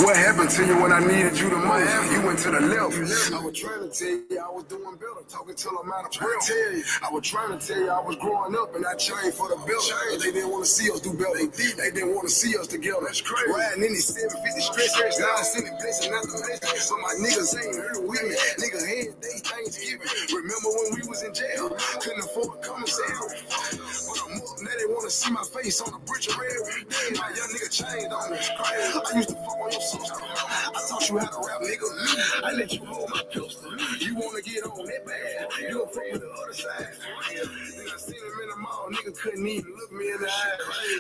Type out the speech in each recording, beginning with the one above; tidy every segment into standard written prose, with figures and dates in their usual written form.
What happened to you when I needed you the most? You went to the left. I was trying to tell you I was doing better, talking till I'm out of breath. I was trying to tell you I was growing up and I changed for the better. They didn't want to see us do better. They didn't want to see us together. That's crazy. Riding in these 750 stretch, now I send it blessing out the blessing. So my niggas ain't here with me. Nigga had day Thanksgiving. Remember when we was in jail? Couldn't afford a commissary. But I'm up, now they want to see my face on the bridge of red. My young nigga changed on me. I used to fuck on your sister. I taught you how to rap, nigga. I let you hold my pistol. You wanna get on that bad? You don't fuck with the other side. Then I seen him in the mall, nigga couldn't even look me in the eye.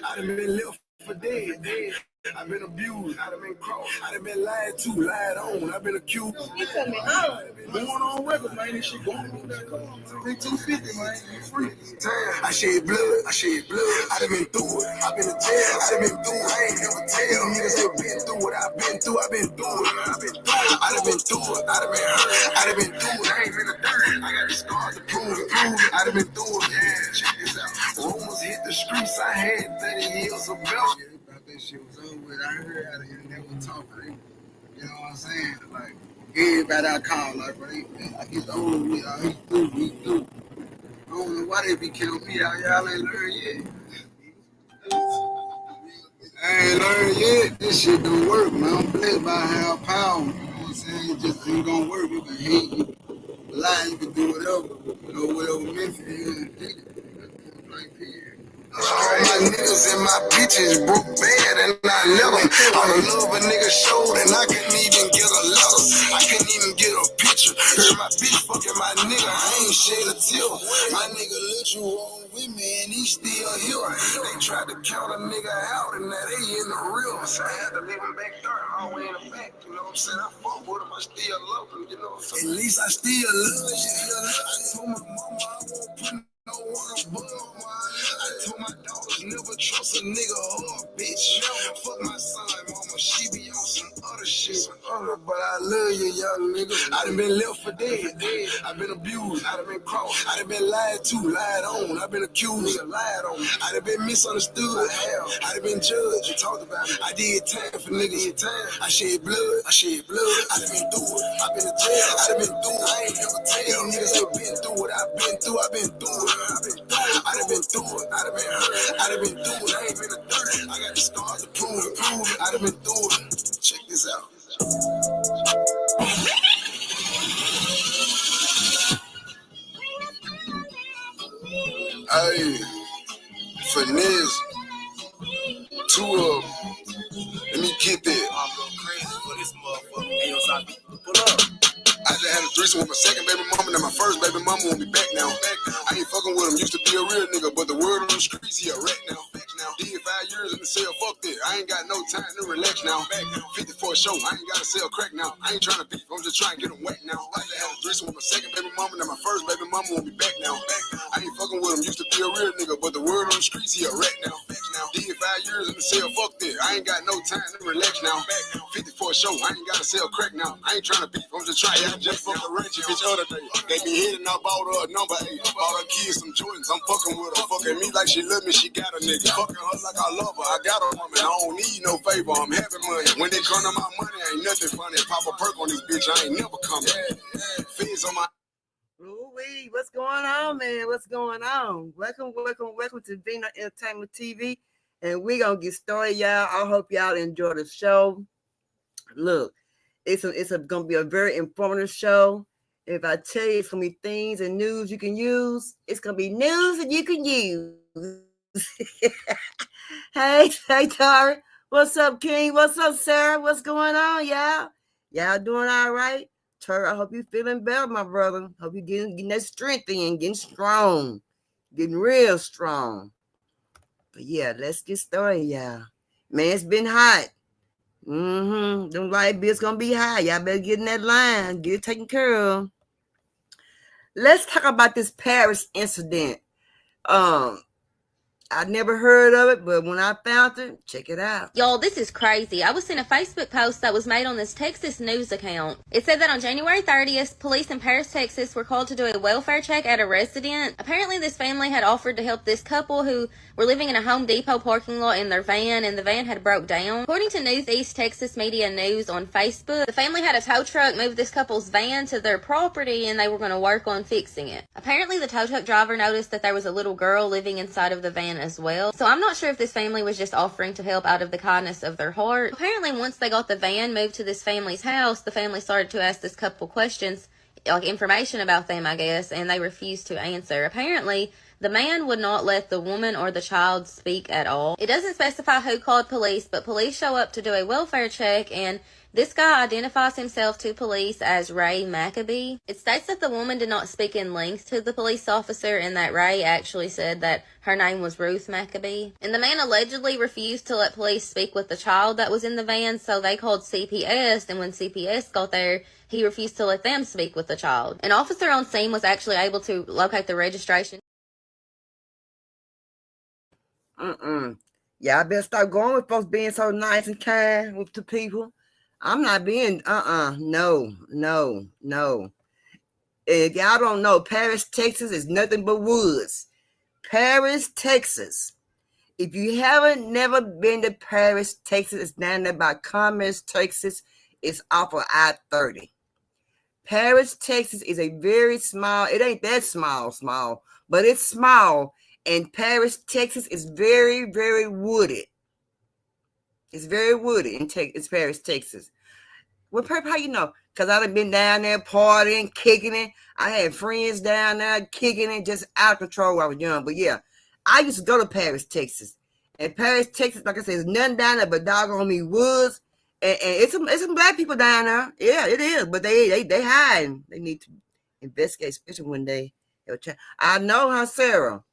I done been left for dead. I've been abused, I've been crossed, I've been lied to, lied on, I've been accused. You coming home? Going on record, man, this shit going on that car. Big 250, man, you free. I shed blood, I done been through it, I've been to jail, I done been through it, I ain't never tell. Niggas ain't been through what I've been through, I've been through it, I done been through it, I done been hurt, I done been through it, I ain't been a dirt. I got the scars to prove it, I done been through it, yeah, check this out. Rumors hit the streets, I had 30 years of belt. That shit was over with. I heard how they never talking. You know what I'm saying? Like, everybody I call, like, bro, like, he's over with. He's through. I don't know why they be killing me out. Y'all ain't learned yet. I ain't learned yet. This shit don't work, man. I'm blessed by higher power. You know what I'm saying? It just ain't gonna work. You can hate, you can lie, you can do whatever. You know, whatever meant for you. All my niggas and my bitches broke bad and I let them. All the love a nigga showed and I couldn't even get a letter. I couldn't even get a picture. Heard my bitch fucking my nigga, I ain't shed a tear. My nigga let you roll with me and he still here. They tried to count a nigga out and now they in the real. So I had to leave him back there, all the way in the back. You know what I'm saying? I fuck with him, I still love him. You know what I'm saying? At least I still love you. I told my mama I won't put no one above. I told my daughters never trust a nigga or a bitch. Fuck my son, mama, she be on some other shit. But I love you, young nigga. I done been left for dead. I been abused, I done been crossed, I done been lied to, lied on. I been accused, lied on. I done been misunderstood. I done been judged and talked about it. I did time for niggas. I shed blood. I done been through it. I been to jail. I done been through it. I ain't never tell. Niggas ain't been through what I've been through. I been through it. I done been through it. I done been hurt. I done been through it. I ain't been a dirt. I got the scars to prove it. I done been through it. Check this out. Hey, finesse. Two of them. Let me get that. I'm going crazy for this motherfucker. Hey, yo, Sabi, pull up. I just had a threesome with my second baby mama, and my first baby mama won't be back now. I ain't fucking with him, used to be a real nigga, but the word on the streets, he a rat now. Did 5 years in the cell, fuck that. I ain't got no time to relax now. 50 for a show, I ain't gotta sell crack now. I ain't trying to beef, I'm just trying to get him wet now. I just had a threesome with my second baby mama, and my first baby mama won't be back now. I ain't fucking with him, used to be a real nigga, but the word on the streets, he a rat now. Did 5 years in the cell, fuck that. I ain't got no time to relax now. 50 for a show, I ain't gotta sell crack now. I ain't trying to beef, I'm just trying to just fuck a ratchet bitch other day. They be hitting up all her number 8. All her kids some Jordans, I'm fucking with her. Fucking me like she love me, she got a nigga. Fucking her like I love her, I got a woman. I don't need no favor, I'm having money. When they come to my money, ain't nothing funny. Pop a perk on this bitch, I ain't never coming. Fizz on my... Ooh-wee, what's going on, man? What's going on? Welcome to Vino Entertainment TV. And we gonna get started, y'all. I hope y'all enjoy the show. Look, it's gonna be a very informative show. If I tell you it's gonna be things and news you can use, it's gonna be news that you can use. Hey, Tari. What's up, King? What's up, Sarah? What's going on, y'all? Y'all doing all right? Tari, I hope you feeling better, my brother. Hope you getting that strength in, getting strong, getting real strong. But yeah, let's get started, y'all. Man, it's been hot. Them light bills gonna be high. Y'all better get in that line. Get it taken care of. Let's talk about this Paris incident. I never heard of it, but when I found it, check it out. Y'all, this is crazy. I was sent a Facebook post that was made on this Texas news account. It said that on January 30th, police in Paris, Texas were called to do a welfare check at a resident. Apparently, this family had offered to help this couple who were living in a Home Depot parking lot in their van, and the van had broke down. According to Northeast Texas Media News on Facebook, the family had a tow truck move this couple's van to their property, and they were going to work on fixing it. Apparently, the tow truck driver noticed that there was a little girl living inside of the van as well. So I'm not sure if this family was just offering to help out of the kindness of their heart. Apparently, once they got the van moved to this family's house, the family started to ask this couple questions, like information about them, I guess, and they refused to answer. Apparently, the man would not let the woman or the child speak at all. It doesn't specify who called police, but police show up to do a welfare check, and this guy identifies himself to police as Ray Maccabee. It states that the woman did not speak in length to the police officer and that Ray actually said that her name was Ruth Maccabee. And the man allegedly refused to let police speak with the child that was in the van, so they called CPS, and when CPS got there, he refused to let them speak with the child. An officer on scene was actually able to locate the registration. Yeah, I better start going with folks being so nice and kind with the people. I'm not being, no. If y'all don't know, Paris, Texas is nothing but woods. Paris, Texas. If you haven't never been to Paris, Texas, it's down there by Commerce, Texas. It's off of I-30. Paris, Texas is a very small, it ain't that small, but it's small. And Paris, Texas is very, very wooded. It's very wooded in it's Paris, Texas. Well, how you know? Because I've been down there partying, kicking it. I had friends down there kicking it, just out of control when I was young. But yeah, I used to go to Paris, Texas. And Paris, Texas, like I said, there's nothing down there but doggone me woods. And it's some black people down there. Yeah, it is. But they hiding. They need to investigate, especially when they I know how Sarah.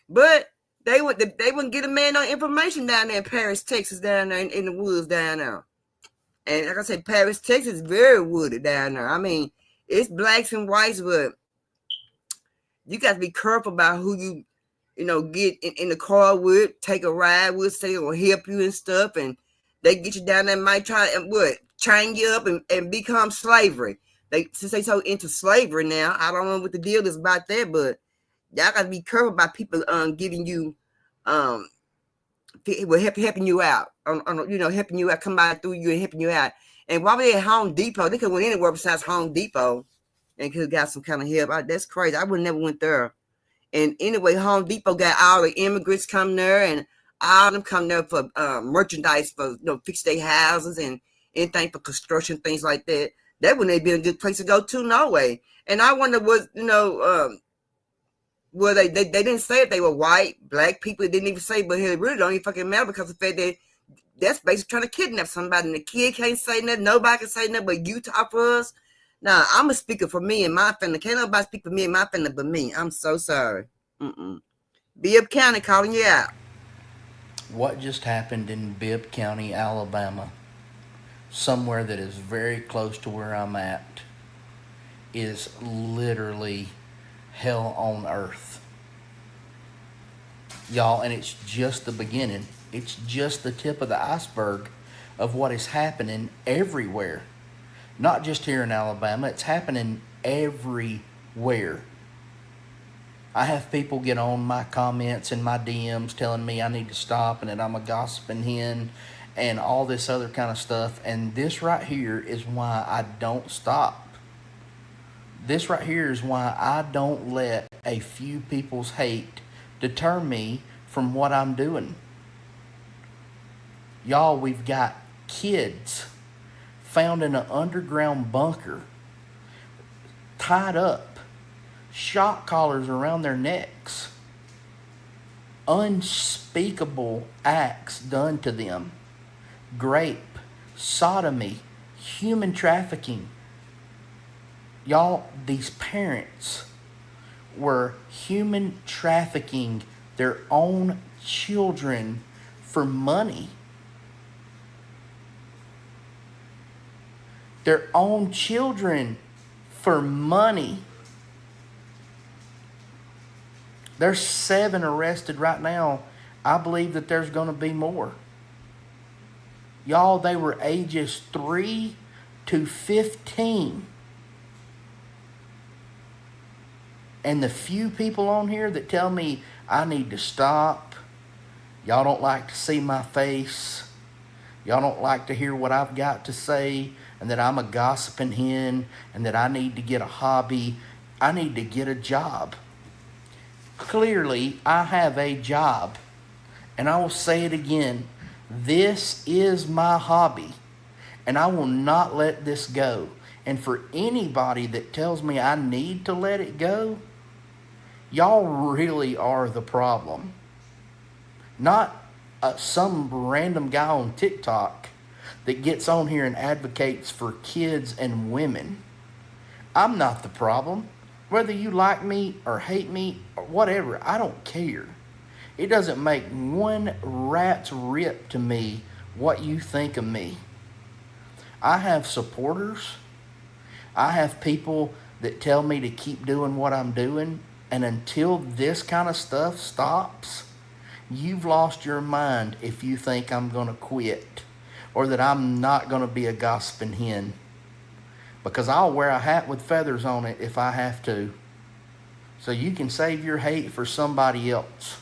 But they wouldn't get a man no information down there in Paris, Texas, down there in the woods down there. And like I said, Paris, Texas is very wooded down there. I mean, it's blacks and whites, but you got to be careful about who you get in the car with, take a ride with, say they'll help you and stuff. And they get you down there and might try and chain you up and become slavery. Since they so into slavery now, I don't know what the deal is about that, but y'all got to be careful about people giving you helping you out helping you out, come by through you and helping you out. And while we at Home Depot, they could went anywhere besides Home Depot and could have got some kind of help. That's crazy. I would never went there. And anyway, Home Depot got all the immigrants come there, and all of them come there for merchandise for fix their houses and anything for construction, things like that. That wouldn't have been a good place to go to, no way. And I wonder well, they didn't say if they were white, black people. They didn't even say, but it really don't even fucking matter because of the fact that that's basically trying to kidnap somebody. And the kid can't say nothing. Nobody can say nothing but you talk for us. Now, I'm a speaker for me and my family. Can't nobody speak for me and my family but me. I'm so sorry. Bibb County calling you out. What just happened in Bibb County, Alabama, somewhere that is very close to where I'm at, is literally hell on earth. Y'all, and it's just the beginning. It's just the tip of the iceberg of what is happening everywhere. Not just here in Alabama, it's happening everywhere. I have people get on my comments and my DMs telling me I need to stop and that I'm a gossiping hen and all this other kind of stuff. And this right here is why I don't stop. This right here is why I don't let a few people's hate deter me from what I'm doing. Y'all, we've got kids found in an underground bunker, tied up, shock collars around their necks, unspeakable acts done to them, rape, sodomy, human trafficking. Y'all, these parents were human trafficking their own children for money. Their own children for money. There's 7 arrested right now I believe that there's going to be more. Y'all, they were ages 3 to 15. And the few people on here that tell me I need to stop, y'all don't like to see my face, y'all don't like to hear what I've got to say, and that I'm a gossiping hen, and that I need to get a hobby, I need to get a job. Clearly, I have a job. And I will say it again. This is my hobby. And I will not let this go. And for anybody that tells me I need to let it go, y'all really are the problem. Not some random guy on TikTok that gets on here and advocates for kids and women. I'm not the problem. Whether you like me or hate me or whatever, I don't care. It doesn't make one rat's rip to me what you think of me. I have supporters. I have people that tell me to keep doing what I'm doing. And until this kind of stuff stops, you've lost your mind if you think I'm going to quit or that I'm not going to be a gossiping hen. Because I'll wear a hat with feathers on it if I have to. So you can save your hate for somebody else.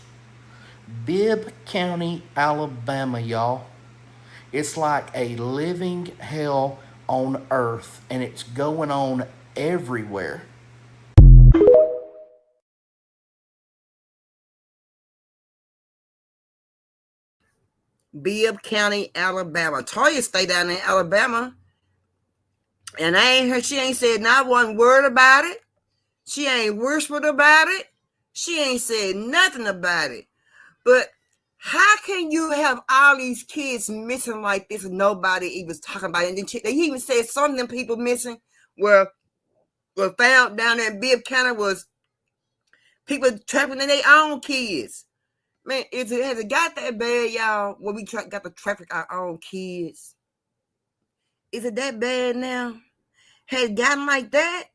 Bibb County, Alabama, y'all. It's like a living hell on earth, and it's going on everywhere. Bibb County, Alabama. Toya stay down in Alabama. And I ain't heard, she ain't said not one word about it. She ain't whispered about it. She ain't said nothing about it. But how can you have all these kids missing like this and nobody even talking about it? And they even said some of them people missing were found down there in Bibb County was people trapping in their own kids. Man, has it got that bad, y'all, where we got to traffic our own kids? Is it that bad now? Has it gotten like that?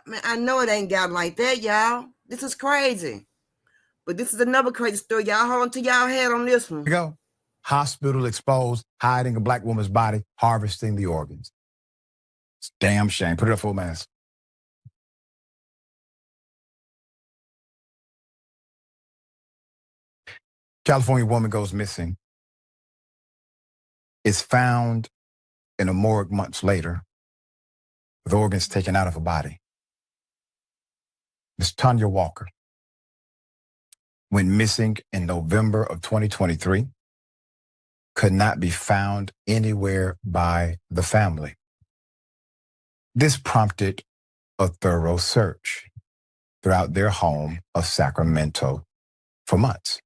Man, I know it ain't gotten like that, y'all. This is crazy. But this is another crazy story. Y'all hold on to y'all head on this one. Here we go. Hospital exposed, hiding a black woman's body, harvesting the organs. It's a damn shame. Put it up, full mask. California woman goes missing. Is found in a morgue months later with organs taken out of her body. Miss Tanya Walker went missing in November of 2023, could not be found anywhere by the family. This prompted a thorough search throughout their home of Sacramento for months.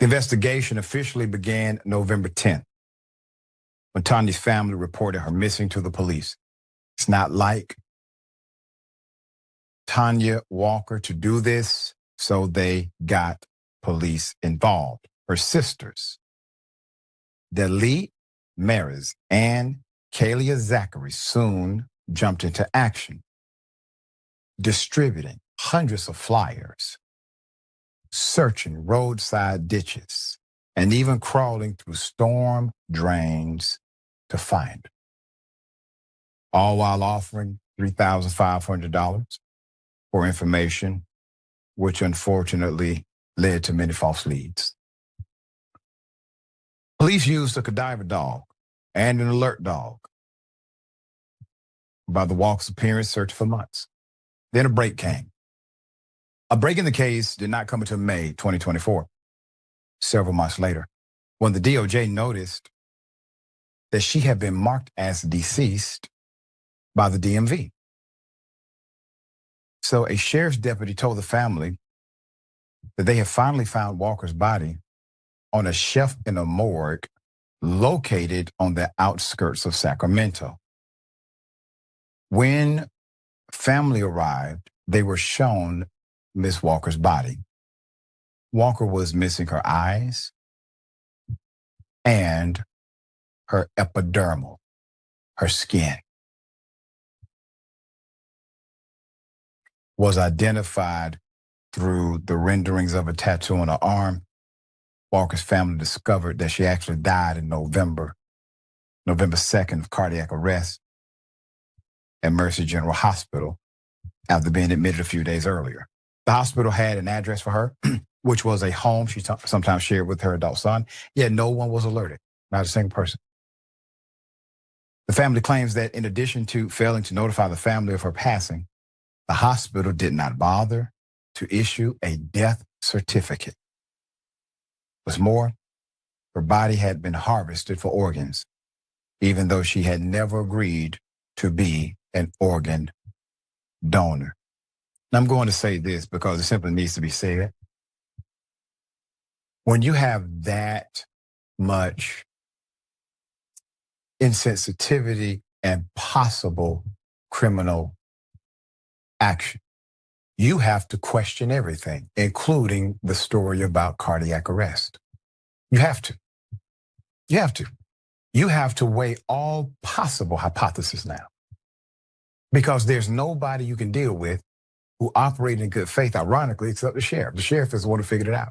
The investigation officially began November 10th, when Tanya's family reported her missing to the police. It's not like Tanya Walker to do this, so they got police involved. Her sisters, Delee Maris and Kalia Zachary, soon jumped into action, distributing hundreds of flyers, searching roadside ditches, and even crawling through storm drains to find her. All while offering $3,500 for information, which unfortunately led to many false leads. Police used a cadaver dog and an alert dog. By the walk's appearance, searched for months. Then a break came. A break in the case did not come until May 2024, several months later, when the DOJ noticed that she had been marked as deceased by the DMV. So a sheriff's deputy told the family that they had finally found Walker's body on a shelf in a morgue located on the outskirts of Sacramento. When family arrived, they were shown Miss Walker's body. Walker was missing her eyes and her epidermal, her skin. Was identified through the renderings of a tattoo on her arm, Walker's family discovered that she actually died in November 2nd of cardiac arrest at Mercy General Hospital after being admitted a few days earlier. The hospital had an address for her, which was a home she sometimes shared with her adult son, yet no one was alerted, not a single person. The family claims that in addition to failing to notify the family of her passing, the hospital did not bother to issue a death certificate. What's more, her body had been harvested for organs, even though she had never agreed to be an organ donor. And I'm going to say this because it simply needs to be said. When you have that much insensitivity and possible criminal action, you have to question everything, including the story about cardiac arrest. You have to. You have to. You have to weigh all possible hypotheses now, because there's nobody you can deal with who operated in good faith, ironically, except the sheriff. The sheriff is the one who figured it out.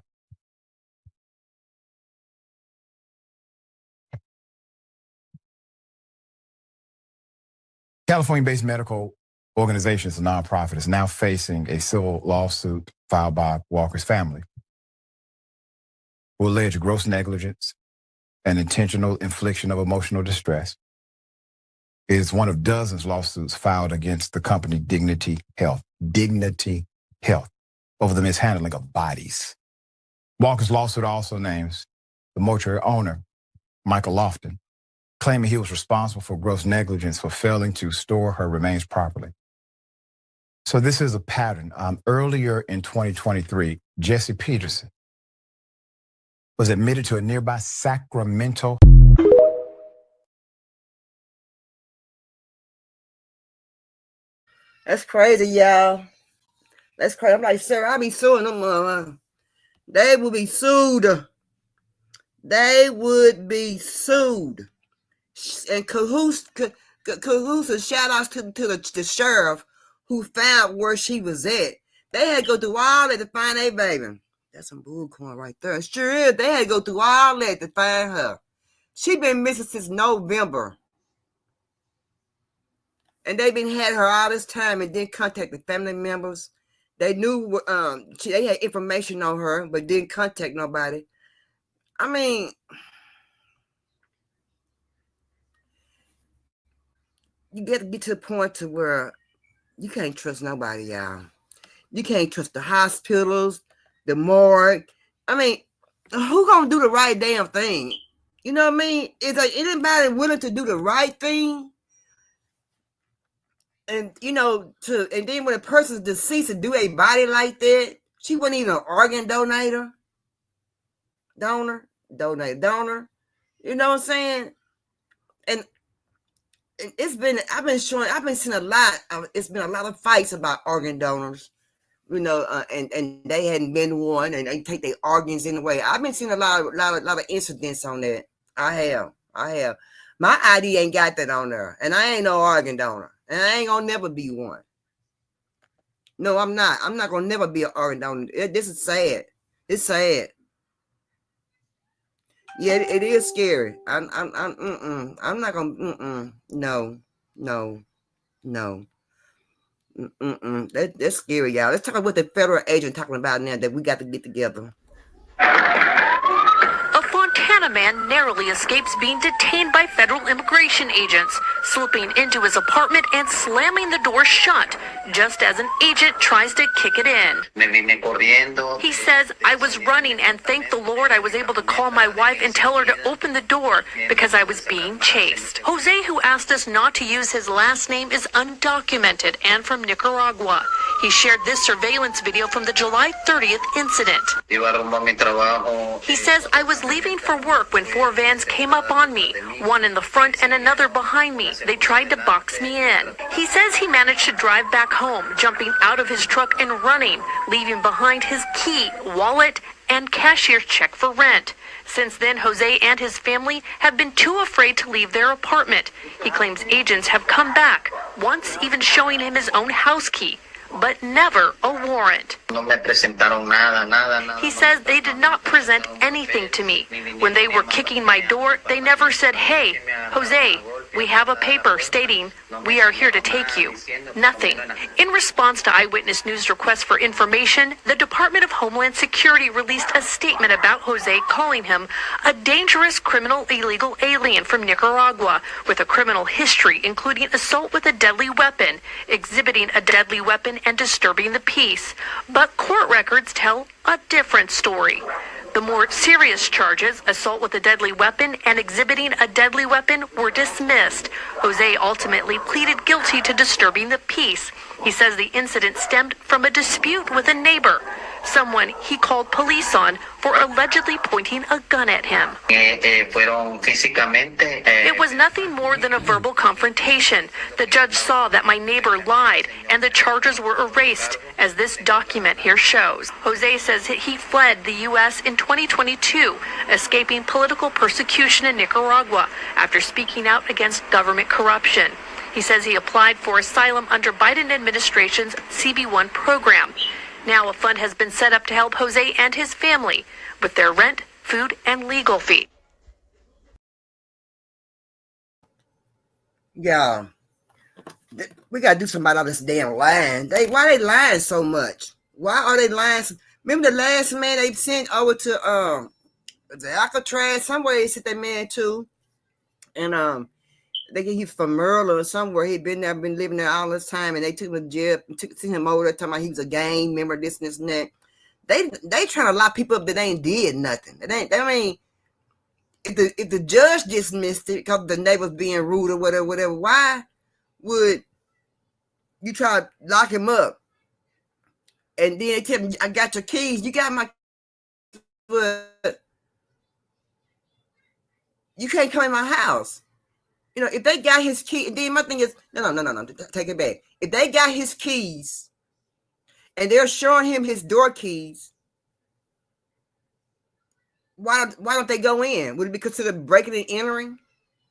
California-based medical organization, it's a nonprofit, is now facing a civil lawsuit filed by Walker's family, who allege gross negligence and intentional infliction of emotional distress. It is one of dozens of lawsuits filed against the company Dignity Health, over the mishandling of bodies. Walker's lawsuit also names the mortuary owner, Michael Lofton, claiming he was responsible for gross negligence for failing to store her remains properly. So this is a pattern. Earlier in 2023, Jesse Peterson was admitted to a nearby Sacramento. That's crazy, y'all. That's crazy. I'm like, sir, I'll be suing them. They will be sued. They would be sued. And cahoots and shout outs to the sheriff who found where she was at. They had to go through all that to find a baby. That's some bullcorn right there. It sure is. They had to go through all that to find her. She been missing since November. And they've been had her all this time and didn't contact the family members. They knew they had information on her, but didn't contact nobody. I mean, you got to get to the point to where you can't trust nobody, y'all. You can't trust the hospitals, the morgue. I mean, who gonna do the right damn thing? You know what I mean? Is like anybody willing to do the right thing? And and then when a person's deceased to do a body like that, she wasn't even an organ donor. You know what I'm saying? And I've been seeing a lot. It's been a lot of fights about organ donors, and they hadn't been one, and they take their organs in the way. I've been seeing a lot of incidents on that. I have. My ID ain't got that on there, and I ain't no organ donor, and I ain't gonna never be one. No, I'm not. I'm not gonna never be an organ donor. This is sad. It's sad. Yeah, it is scary. I'm not gonna. No. That's scary, y'all. Let's talk about what the federal agent talking about now that we got to get together. A Fontana man narrowly escapes being detained by federal immigration agents, slipping into his apartment and slamming the door shut, just as an agent tries to kick it in. He says, "I was running and thank the Lord I was able to call my wife and tell her to open the door because I was being chased." Jose, who asked us not to use his last name, is undocumented and from Nicaragua. He shared this surveillance video from the July 30th incident. He says, "I was leaving for work when 4 vans came up on me, one in the front and another behind me. They tried to box me in." He says he managed to drive back home, jumping out of his truck and running, leaving behind his key, wallet, and cashier's check for rent. Since then, Jose and his family have been too afraid to leave their apartment. He claims agents have come back, once even showing him his own house key. but never a warrant. He says they did not present anything to me. When they were kicking my door, they never said, "Hey, Jose, we have a paper stating we are here to take you." Nothing. In response to Eyewitness News requests for information, the Department of Homeland Security released a statement about Jose, calling him a dangerous criminal illegal alien from Nicaragua with a criminal history including assault with a deadly weapon, exhibiting a deadly weapon, and disturbing the peace. But court records tell a different story. The more serious charges, assault with a deadly weapon and exhibiting a deadly weapon, were dismissed. Jose ultimately pleaded guilty to disturbing the peace. He says the incident stemmed from a dispute with a neighbor, someone he called police on for allegedly pointing a gun at him. It was nothing more than a verbal confrontation. The judge saw that my neighbor lied and the charges were erased, as this document here shows. Jose says he fled the U.S. in 2022, escaping political persecution in Nicaragua after speaking out against government corruption. He says he applied for asylum under Biden administration's CB1 program. Now a fund has been set up to help Jose and his family with their rent, food, and legal fees. Yeah, we gotta do something about all this damn lying. Why they lying so much? Why are they lying? Remember the last man they sent over to the Alcatraz? Somewhere they sent that man to, and they get he's from Maryland or somewhere. He'd been there, been living there all this time, and they took him to jail, sent him over there talking about he was a gang member, this and this and that. They trying to lock people up that ain't did nothing. I mean, if the judge dismissed it because the neighbors being rude or whatever, why would you try to lock him up? And then they tell me, "I got your keys. You got my, but you can't come in my house." You know, if they got his key, and then my thing is, no, take it back. If they got his keys and they're showing him his door keys, why don't they go in? Would it be considered breaking and entering?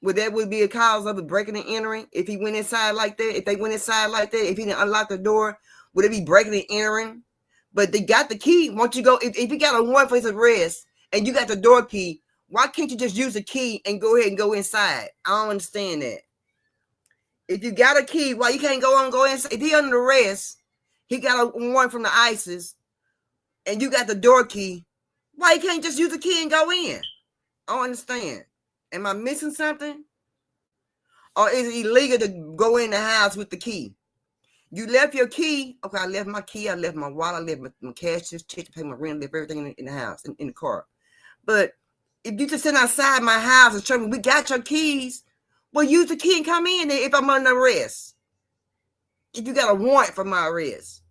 Would be a cause of a breaking and entering if he went inside like that? If they went inside like that, if he didn't unlock the door, would it be breaking and entering? But they got the key. Once you go, if you got a warrant for his arrest and you got the door key, why can't you just use the key and go ahead and go inside? I don't understand that. If you got a key, why you can't go inside? If he under arrest, he got a warrant from the ISIS, and you got the door key, why you can't just use the key and go in? I don't understand. Am I missing something? Or is it illegal to go in the house with the key? You left your key. Okay, I left my key. I left my wallet. I left my cash, check to pay my rent, left everything in the house, in the car. But if you just sit outside my house and show me we got your keys, well, use the key and come in there if I'm under arrest. If you got a warrant for my arrest,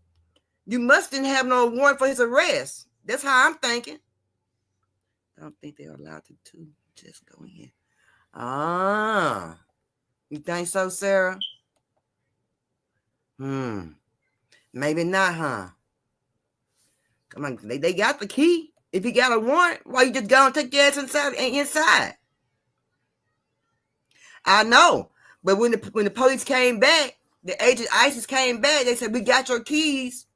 you mustn't have no warrant for his arrest. That's how I'm thinking. I don't think they're allowed to just go in. Ah, you think so, Sarah? Maybe not, huh? Come on, they got the key. If you got a warrant, why you just go and take your ass inside? I know, but when the police came back, the agent ISIS came back. They said we got your keys.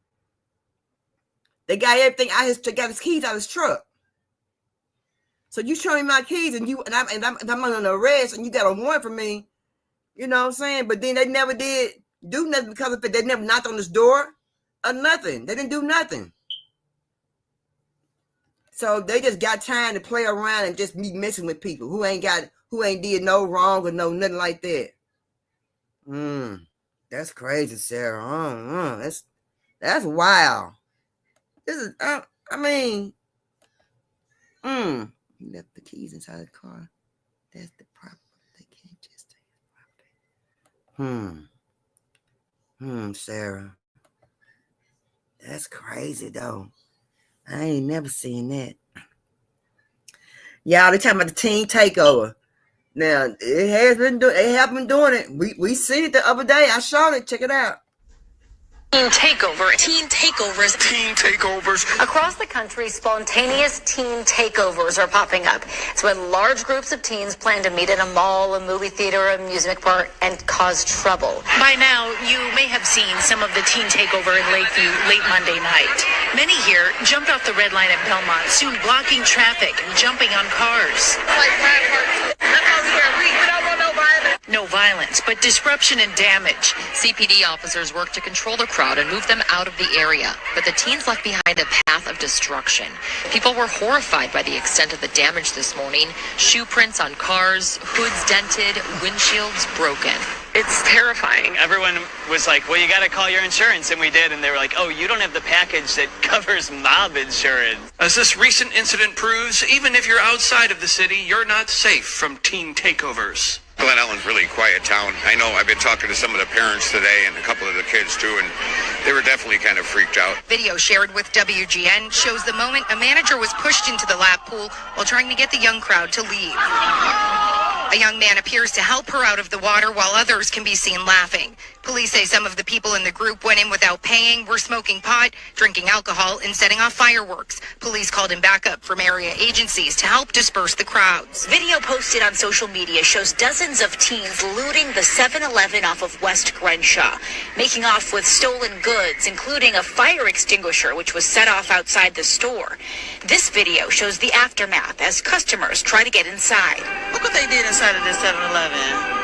They got everything. They got his keys out of his truck. So you show me my keys, and I'm under arrest, and you got a warrant for me. You know what I'm saying? But then they never did do nothing because of it. They never knocked on this door or nothing. They didn't do nothing. So they just got time to play around and just be messing with people who ain't did no wrong or no nothing like that. That's crazy, Sarah. That's wild. This is he left the keys inside the car. That's the problem. They can't just take the property. Sarah. That's crazy though. I ain't never seen that. Y'all, they talking about the teen takeover. Now they have been doing it. We seen it the other day. I showed it. Check it out. Teen takeover. Teen takeovers. Teen takeovers. Across the country, spontaneous teen takeovers are popping up. It's when large groups of teens plan to meet in a mall, a movie theater, a amusement park, and cause trouble. By now, you may have seen some of the teen takeover in Lakeview late Monday night. Many here jumped off the red line at Belmont, soon blocking traffic and jumping on cars. No violence, but disruption and damage. CPD officers worked to control the crowd and move them out of the area, but the teens left behind a path of destruction. People were horrified by the extent of the damage this morning. Shoe prints on cars, hoods dented, windshields broken. It's terrifying. Everyone was like, well, you got to call your insurance, and we did, and they were like, oh, you don't have the package that covers mob insurance. As this recent incident proves, even if you're outside of the city, you're not safe from teen takeovers. Glen Ellen's really a quiet town. I know I've been talking to some of the parents today and a couple of the kids too, and they were definitely kind of freaked out. Video shared with WGN shows the moment a manager was pushed into the lap pool while trying to get the young crowd to leave. A young man appears to help her out of the water while others can be seen laughing. Police say some of the people in the group went in without paying, were smoking pot, drinking alcohol, and setting off fireworks. Police called in backup from area agencies to help disperse the crowds. Video posted on social media shows dozens of teens looting the 7-Eleven off of West Crenshaw, making off with stolen goods, including a fire extinguisher, which was set off outside the store. This video shows the aftermath as customers try to get inside. Look what they did inside of this 7-Eleven.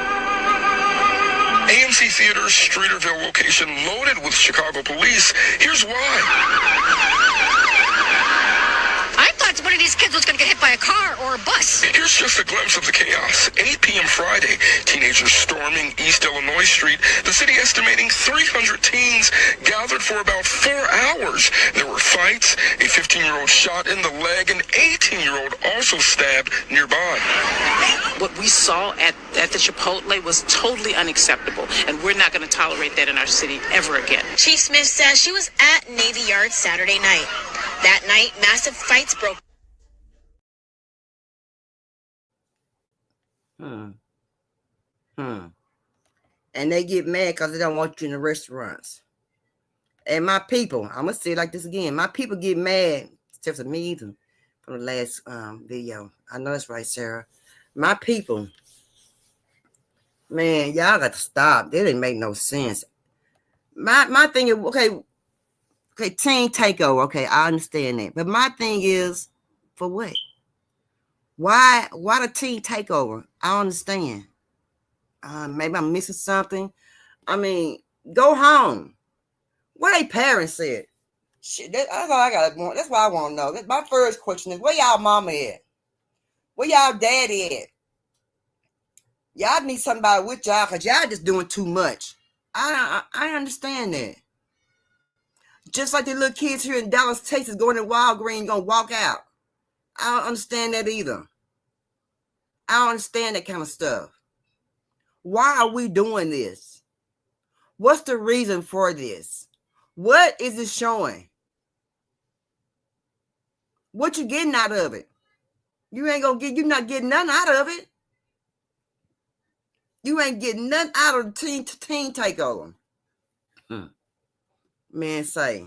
AMC Theater's Streeterville location loaded with Chicago police. Here's why. I thought one of these kids was going to get hit by a car or a bus. Here's just a glimpse of the chaos. 8 p.m. Friday, teenagers storming East Illinois Street. The city estimating 300 teens gathered for about 4 hours. There were fights, a 15-year-old shot in the leg, an 18-year-old also stabbed nearby. What we saw at the Chipotle was totally unacceptable, and we're not going to tolerate that in our city ever again. Chief Smith says she was at Navy Yard Saturday night. That night, massive fights broke. And they get mad because they don't want you in the restaurants. And my people, I'm going to say it like this again. My people get mad, except for me either, from the last video. I know that's right, Sarah. My people, man, y'all got to stop. That didn't make no sense. My thing is, okay, teen takeover. Okay, I understand that. But my thing is, for what? Why the teen takeover? I don't understand. Maybe I'm missing something. I mean, go home. What they parents said. Shit, that's all I got. That's what I want to know. That's my first question is, where y'all mama at? Where y'all daddy at? Y'all need somebody with y'all because y'all just doing too much. I understand that. Just like the little kids here in Dallas, Texas, going to Walgreens, going to walk out. I don't understand that either. I don't understand that kind of stuff. Why are we doing this? What's the reason for this? What is it showing? What you getting out of it? You're not getting nothing out of it. You ain't getting nothing out of the teen takeover. Man, say,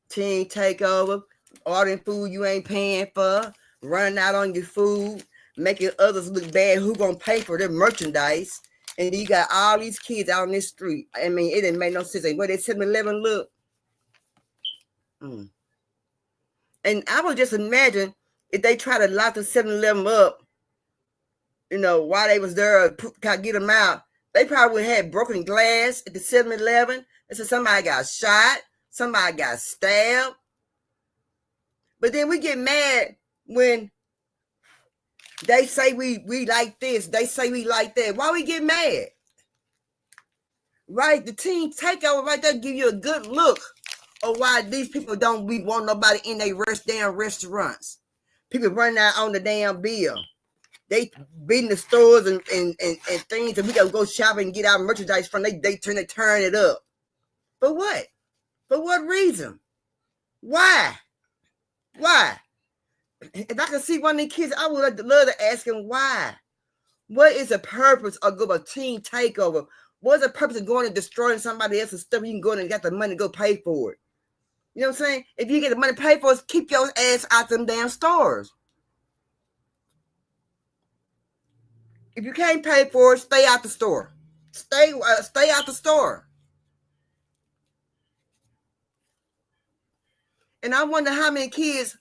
teen takeover, ordering food you ain't paying for, running out on your food, making others look bad. Who gonna pay for their merchandise? And you got all these kids out on this street. I mean, it didn't make no sense. Where they 7-Eleven look. And I would just imagine if they try to lock the 7-Eleven up, while they was there, get them out, they probably had broken glass at the 7-Eleven. They said somebody got shot, somebody got stabbed. But then we get mad when they say we like this, they say we like that. Why we get mad? Right? The teen takeover right there give you a good look of why these people don't want nobody in their damn restaurants. People running out on the damn bill. They beating the stores and things, and we gotta go shopping and get our merchandise from. They turn it up. For what? For what reason? Why? If I could see one of these kids, I would love to ask him why. What is the purpose of a teen takeover? What's the purpose of going and destroying somebody else's stuff? You can go in and got the money to go pay for it. You know what I'm saying? If you get the money to pay for it, keep your ass out them damn stores. If you can't pay for it, stay out the store. Stay out the store. And I wonder how many kids,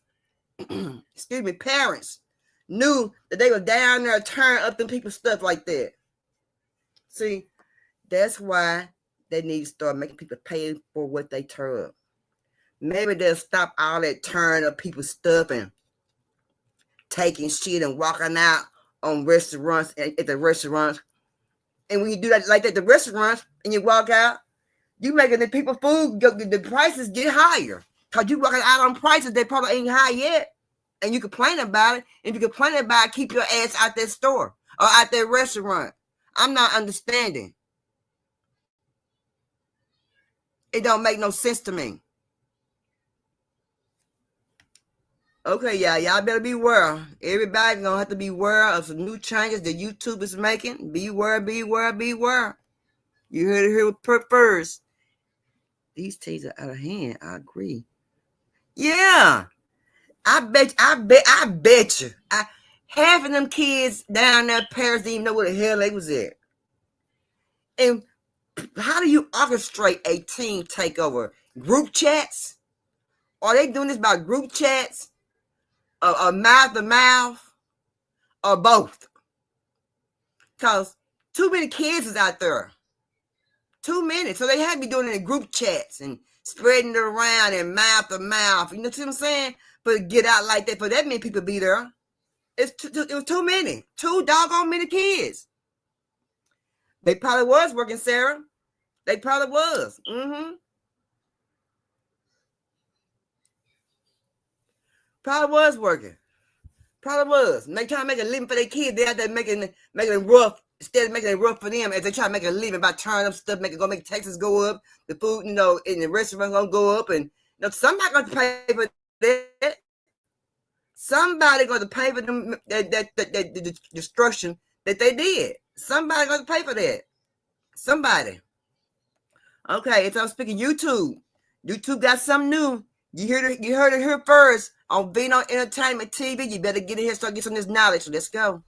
excuse me, parents knew that they were down there tearing up them people's stuff like that. See, that's why they need to start making people pay for what they tear up. Maybe they'll stop all that tearing up people's stuff and taking shit and walking out on restaurants at the restaurants. And when you do that like that at the restaurants and you walk out, you making the people food, the prices get higher. Because you walking out on prices that probably ain't high yet. And you complain about it. If you complain about it, keep your ass out that store or out that restaurant. I'm not understanding. It don't make no sense to me. Okay, y'all better beware. Everybody gonna have to beware of some new changes that YouTube is making. Beware, beware, beware. You heard it here first. These teas are out of hand. I agree. Yeah, I bet you. Half of them kids down there, parents didn't even know where the hell they was at. And how do you orchestrate a team takeover? Group chats? Are they doing this by group chats? Or mouth to mouth? Or both? Because too many kids is out there. Too many. So they had to be doing it in group chats and spreading it around and mouth to mouth. You know what I'm saying? But get out like that for that many people be there. It was too many. Too doggone many kids. They probably was working, Sarah. They probably was. Probably was working. Probably was. And they trying to make a living for their kids. They out there making it rough. Instead of making it rough for them, as they try to make a living by turning up stuff, make taxes go up, the food, in the restaurants gonna go up, and somebody gonna pay for that. Somebody gonna pay for them the destruction that they did. Somebody gonna pay for that. Somebody. Okay, it's on speaking YouTube. YouTube got something new. You heard it here first on Vino Entertainment TV. You better get in here, start getting some of this knowledge. So let's go.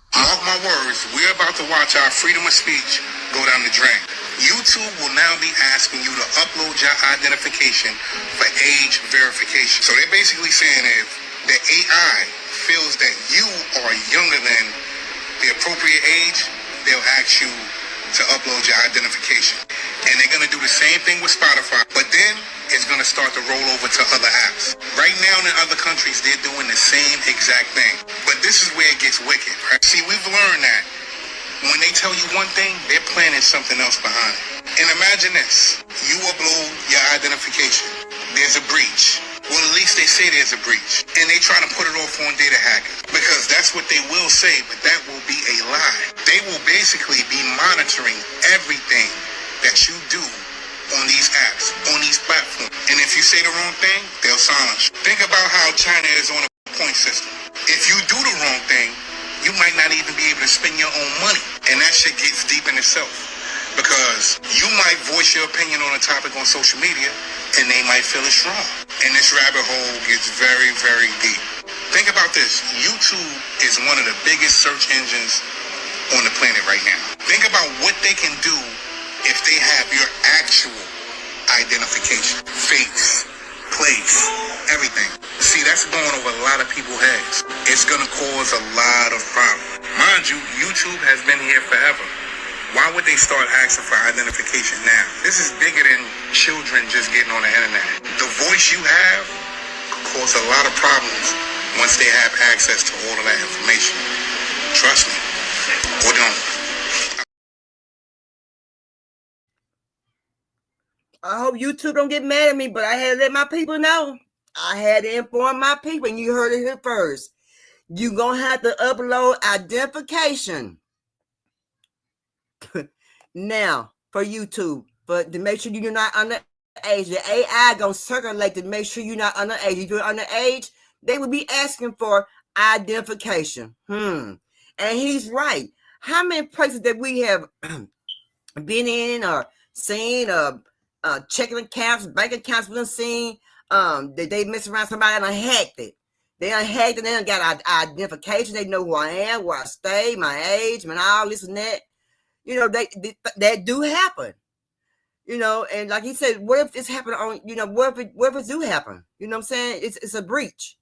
Mark my words, we're about to watch our freedom of speech go down the drain. YouTube will now be asking you to upload your identification for age verification. So they're basically saying if the AI feels that you are younger than the appropriate age, they'll ask you to upload your identification. And they're going to do the same thing with Spotify, but then it's going to start to roll over to other apps. Right now in other countries, they're doing the same exact thing. But this is where it gets wicked, right? See, we've learned that when they tell you one thing, they're planning something else behind it. And imagine this. You upload your identification. There's a breach. Well, at least they say there's a breach. And they try to put it off on data hackers. Because that's what they will say, but that will be a lie. They will basically be monitoring everything that you do on these apps, on these platforms. And if you say the wrong thing, they'll silence you. Think about how China is on a point system. If you do the wrong thing, you might not even be able to spend your own money. And that shit gets deep in itself. Because you might voice your opinion on a topic on social media, and they might feel it's wrong. And this rabbit hole gets very, very deep. Think about this. YouTube is one of the biggest search engines on the planet right now. Think about what they can do if they have your actual identification, face, place, everything. See, that's going over a lot of people's heads. It's going to cause a lot of problems. Mind you, YouTube has been here forever. Why would they start asking for identification now? This is bigger than children just getting on the internet. The voice you have could cause a lot of problems once they have access to all of that information. Trust me. Or don't. I hope YouTube don't get mad at me, but I had to let my people know. I had to inform my people, and you heard it here first. You're going to have to upload identification now for YouTube, but to make sure you're not underage. The AI going to circulate to make sure you're not underage. If you're underage, they will be asking for identification. And he's right. How many places that we have been in or seen or checking accounts, bank accounts been seen. They mess around somebody and hacked it. They done hacked it. They done got identification. They know who I am, where I stay, my age, and all this and that. You know, that do happen. You know, and like he said, what if this happened on? You know, what if it do happen? You know what I'm saying? It's a breach.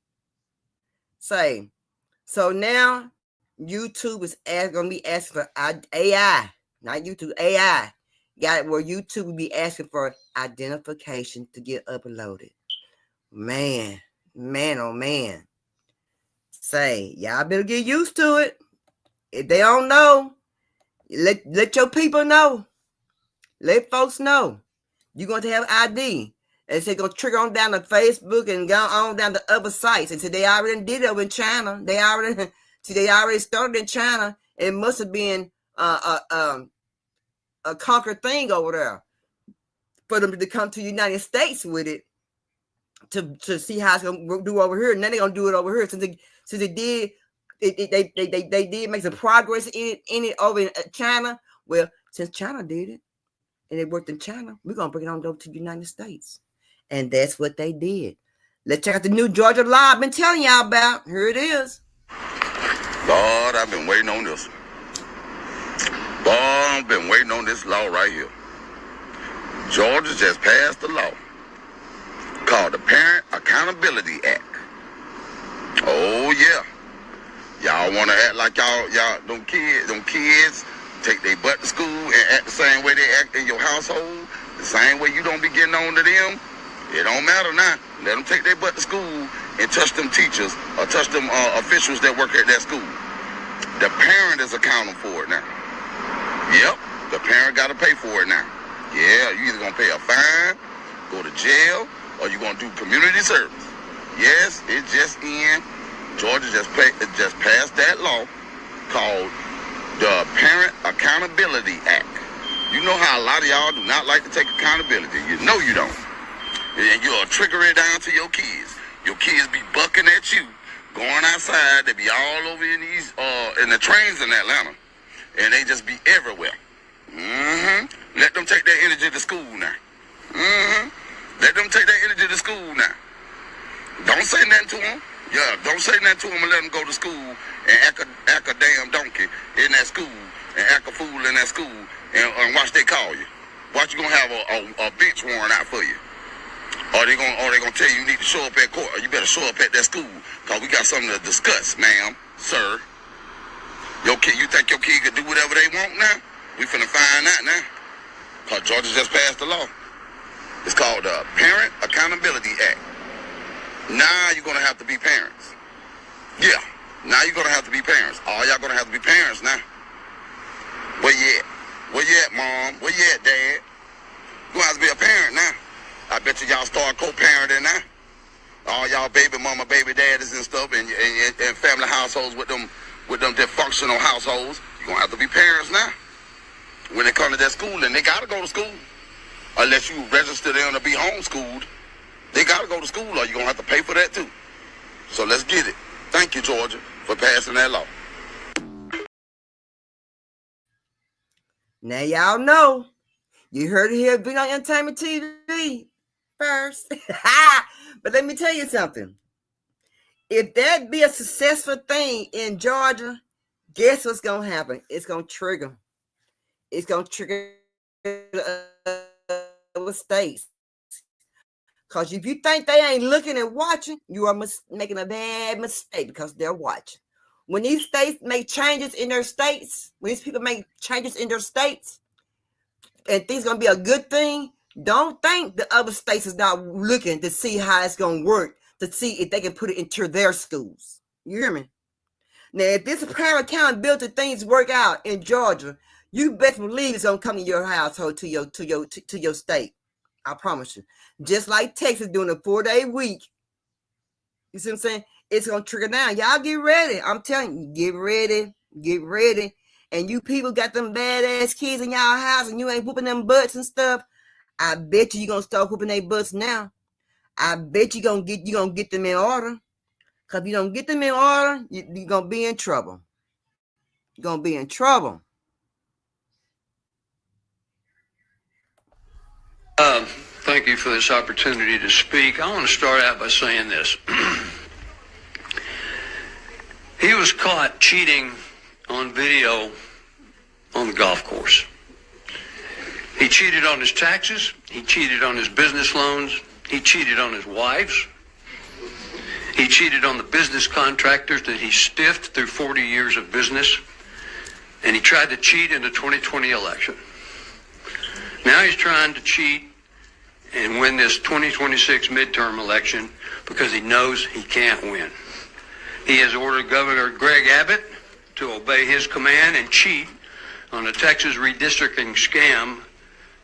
Say, so now YouTube is going to be asking for AI, not YouTube, AI. Got it where YouTube will be asking for identification to get uploaded. Man, oh man. Say, y'all better get used to it. If they don't know, let your people know. Let folks know. You're going to have ID. And so they're going to trigger on down to Facebook and go on down to other sites. And so they already did it over in China. They already started in China. It must have been a conquered thing over there for them to come to the United States with it to see how it's going to do over here. And then they're going to do it over here. Since they did, they did make some progress in it over in China. Well, since China did it, and it worked in China, we're going to bring it on over to the United States. And that's what they did. Let's check out the new Georgia law I've been telling y'all about. Here it is. Lord, I've been waiting on this. Boy, I've been waiting on this law right here. Georgia just passed a law called the Parent Accountability Act. Oh, yeah. Y'all want to act like y'all, them kids take their butt to school and act the same way they act in your household, the same way you don't be getting on to them. It don't matter now. Let them take their butt to school and touch them teachers or touch them officials that work at that school. The parent is accountable for it now. Yep, the parent got to pay for it now. Yeah, you either going to pay a fine, go to jail, or you going to do community service. Yes, it just in. Georgia just passed that law called the Parent Accountability Act. You know how a lot of y'all do not like to take accountability. You know you don't. And you'll trigger it down to your kids. Your kids be bucking at you, going outside. They be all over in these in the trains in Atlanta, and they just be everywhere. Let them take their energy to school now. Let them take their energy to school now. Don't say nothing to them. Yeah, don't say nothing to them and let them go to school and act a damn donkey in that school and act a fool in that school and watch they call you. Watch you gonna have a bench warrant out for you. Or they gonna tell you need to show up at court, or you better show up at that school, cause we got something to discuss, ma'am, sir. Your kid, you think your kid could do whatever they want now? We finna find out now. Cause Georgia just passed the law. It's called the Parent Accountability Act. Now you're gonna have to be parents. Yeah, now you're gonna have to be parents. All y'all gonna have to be parents now. Where you at? Where you at, mom? Where you at, dad? You gonna have to be a parent now. I bet you y'all start co-parenting now. All y'all baby mama, baby daddies and stuff, and family households with them dysfunctional households. You're gonna have to be parents now. When they come to that school, and they gotta go to school. Unless you register them to be homeschooled, they gotta go to school, or you're gonna have to pay for that too. So let's get it. Thank you, Georgia, for passing that law. Now y'all know. You heard it here, been on Entertainment TV first. But let me tell you something. If that be a successful thing in Georgia, guess what's going to happen? It's going to trigger. It's going to trigger other states. Because if you think they ain't looking and watching, you are making a bad mistake because they're watching. When these states make changes in their states, when these people make changes in their states, and things going to be a good thing, don't think the other states is not looking to see how it's going to work, to see if they can put it into their schools. You hear me? Now, if this parent accountability things work out in Georgia, you best believe it's going to come to your household, to your state. I promise you. Just like Texas doing a 4-day week. You see what I'm saying? It's going to trigger down. Y'all get ready. I'm telling you, get ready. Get ready. And you people got them badass kids in y'all house and you ain't whooping them butts and stuff. I bet you're going to start whooping their butts now. I bet you're going to get them in order. Because if you don't get them in order, you're going to be in trouble. You're going to be in trouble. Thank you for this opportunity to speak. I want to start out by saying this. He was caught cheating on video on the golf course. He cheated on his taxes. He cheated on his business loans. He cheated on his wives. He cheated on the business contractors that he stiffed through 40 years of business. And he tried to cheat in the 2020 election. Now he's trying to cheat and win this 2026 midterm election because he knows he can't win. He has ordered Governor Greg Abbott to obey his command and cheat on the Texas redistricting scam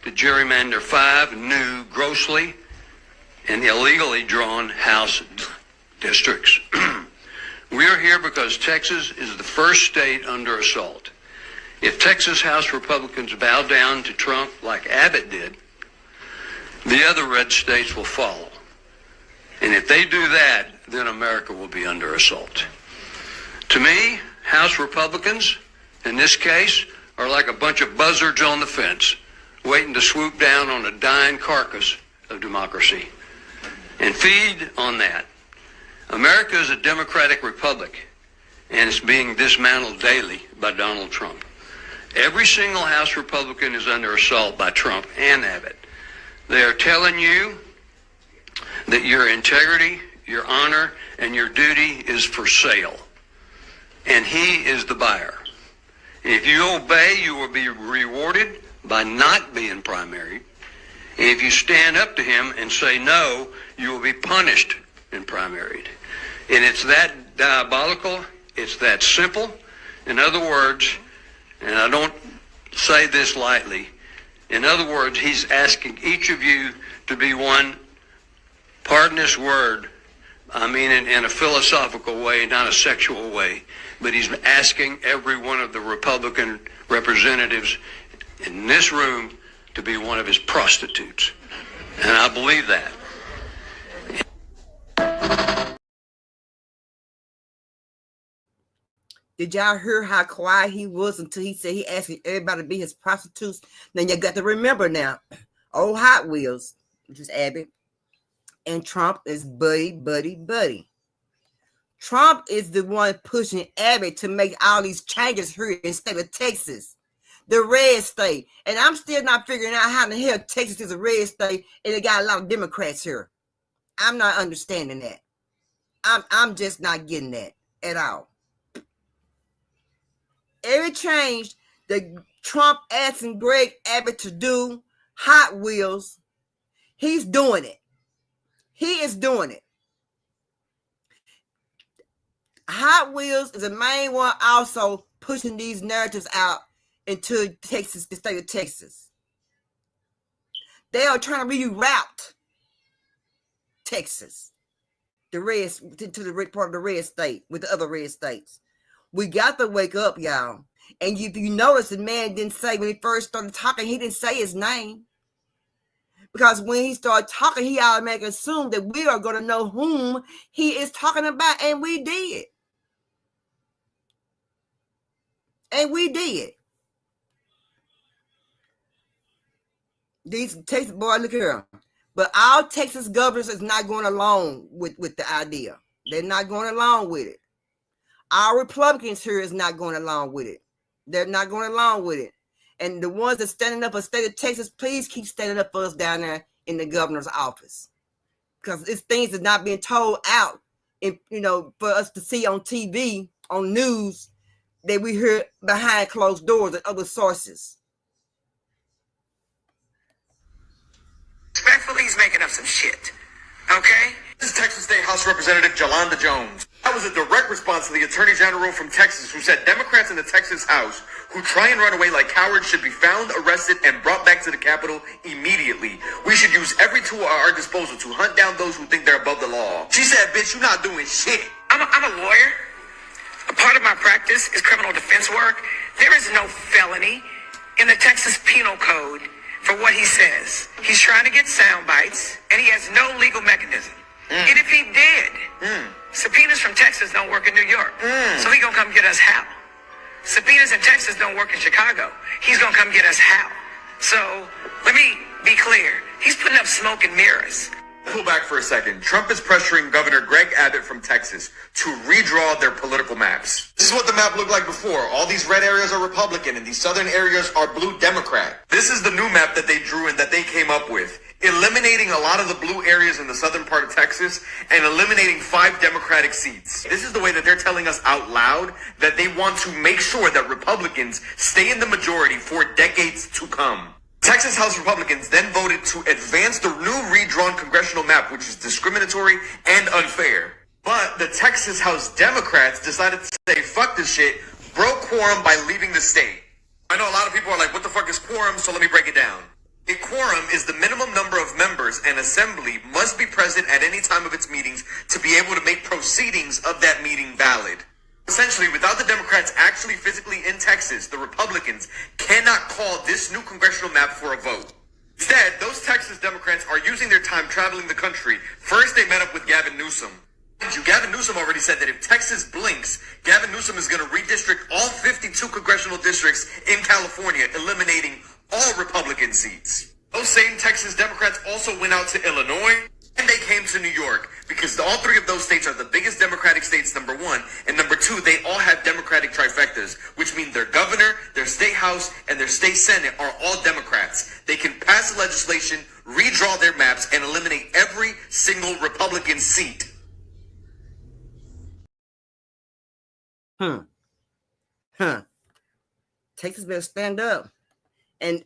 to gerrymander 5 new, grossly and illegally drawn House districts. We are here because Texas is the first state under assault. If Texas House Republicans bow down to Trump like Abbott did, the other red states will follow. And if they do that, then America will be under assault. To me, House Republicans, in this case, are like a bunch of buzzards on the fence, waiting to swoop down on a dying carcass of democracy and feed on that. America is a democratic republic, and it's being dismantled daily by Donald Trump. Every single House Republican is under assault by Trump and Abbott. They are telling you that your integrity, your honor, and your duty is for sale. And he is the buyer. If you obey, you will be rewarded by not being primaried. And if you stand up to him and say no, you will be punished and primaried. And it's that diabolical, it's that simple. In other words, and I don't say this lightly, in other words, he's asking each of you to be one, pardon this word, I mean in a philosophical way, not a sexual way, but he's asking every one of the Republican representatives in this room to be one of his prostitutes. And I believe that. Did y'all hear how quiet he was until he said he asked everybody to be his prostitutes? Then you got to remember now, old Hot Wheels, which is Abbott, and Trump is buddy. Trump is the one pushing Abbott to make all these changes here in the state of Texas, the red state. And I'm still not figuring out how the hell Texas is a red state and it got a lot of Democrats here. I'm not understanding that. I'm just not getting that at all. Every change that Trump asking Greg Abbott to do, Hot Wheels, he's doing it. He is doing it. Hot Wheels is the main one also pushing these narratives out into Texas, the state of Texas. They are trying to reroute Texas, the red, to the red part of the red state with the other red states. We got to wake up, y'all. And if you notice, the man didn't say, when he first started talking, he didn't say his name. Because when he started talking, he automatically assumed that we are going to know whom he is talking about. And we did. These Texas boys, look here. But all Texas governors is not going along with the idea. They're not going along with it. Our Republicans here is not going along with it. They're not going along with it. And the ones that standing up for the state of Texas, please keep standing up for us down there in the governor's office. Because it's things that's not being told out, and, for us to see on TV, on news, that we hear behind closed doors and other sources. Respectfully, he's making up some shit. Okay? This is Texas State House Representative Jolanda Jones. That was a direct response to the Attorney General from Texas, who said Democrats in the Texas House who try and run away like cowards should be found, arrested, and brought back to the Capitol immediately. We should use every tool at our disposal to hunt down those who think they're above the law. She said, bitch, you're not doing shit. I'm a lawyer. A part of my practice is criminal defense work. There is no felony in the Texas Penal Code for what he says. He's trying to get sound bites, and he has no legal mechanism. And if he did, subpoenas from Texas don't work in New York. So he gonna come get us how? Subpoenas in Texas don't work in Chicago. He's gonna come get us how? So let me Be clear, he's putting up smoke and mirrors. Pull back for a second. Trump is pressuring Governor Greg Abbott from Texas to redraw their political maps. This is what the map looked like before. All these red areas are Republican and these southern areas are blue Democrat. This is the new map that they drew and that they came up with, eliminating a lot of the blue areas in the southern part of Texas and eliminating 5 Democratic seats. This is the way that they're telling us out loud that they want to make sure that Republicans stay in the majority for decades to come. Texas House Republicans then voted to advance the new redrawn congressional map, which is discriminatory and unfair. But the Texas House Democrats decided to say, fuck this shit, broke quorum by leaving the state. I know a lot of people are like, what the fuck is quorum? So let me break it down. A quorum is the minimum number of members an assembly must be present at any time of its meetings to be able to make proceedings of that meeting valid. Essentially, without the Democrats actually physically in Texas, the Republicans cannot call this new congressional map for a vote. Instead, those Texas Democrats are using their time traveling the country. First, they met up with Gavin Newsom. Gavin Newsom already said that if Texas blinks, Gavin Newsom is going to redistrict all 52 congressional districts in California, eliminating all Republican seats. Those same Texas Democrats also went out to Illinois, and they came to New York, because all 3 of those states are the biggest Democratic states, number 1. And number 2, they all have Democratic trifectas, which mean their governor, their state house, and their state senate are all Democrats. They can pass legislation, redraw their maps, and eliminate every single Republican seat. Texas better stand up. And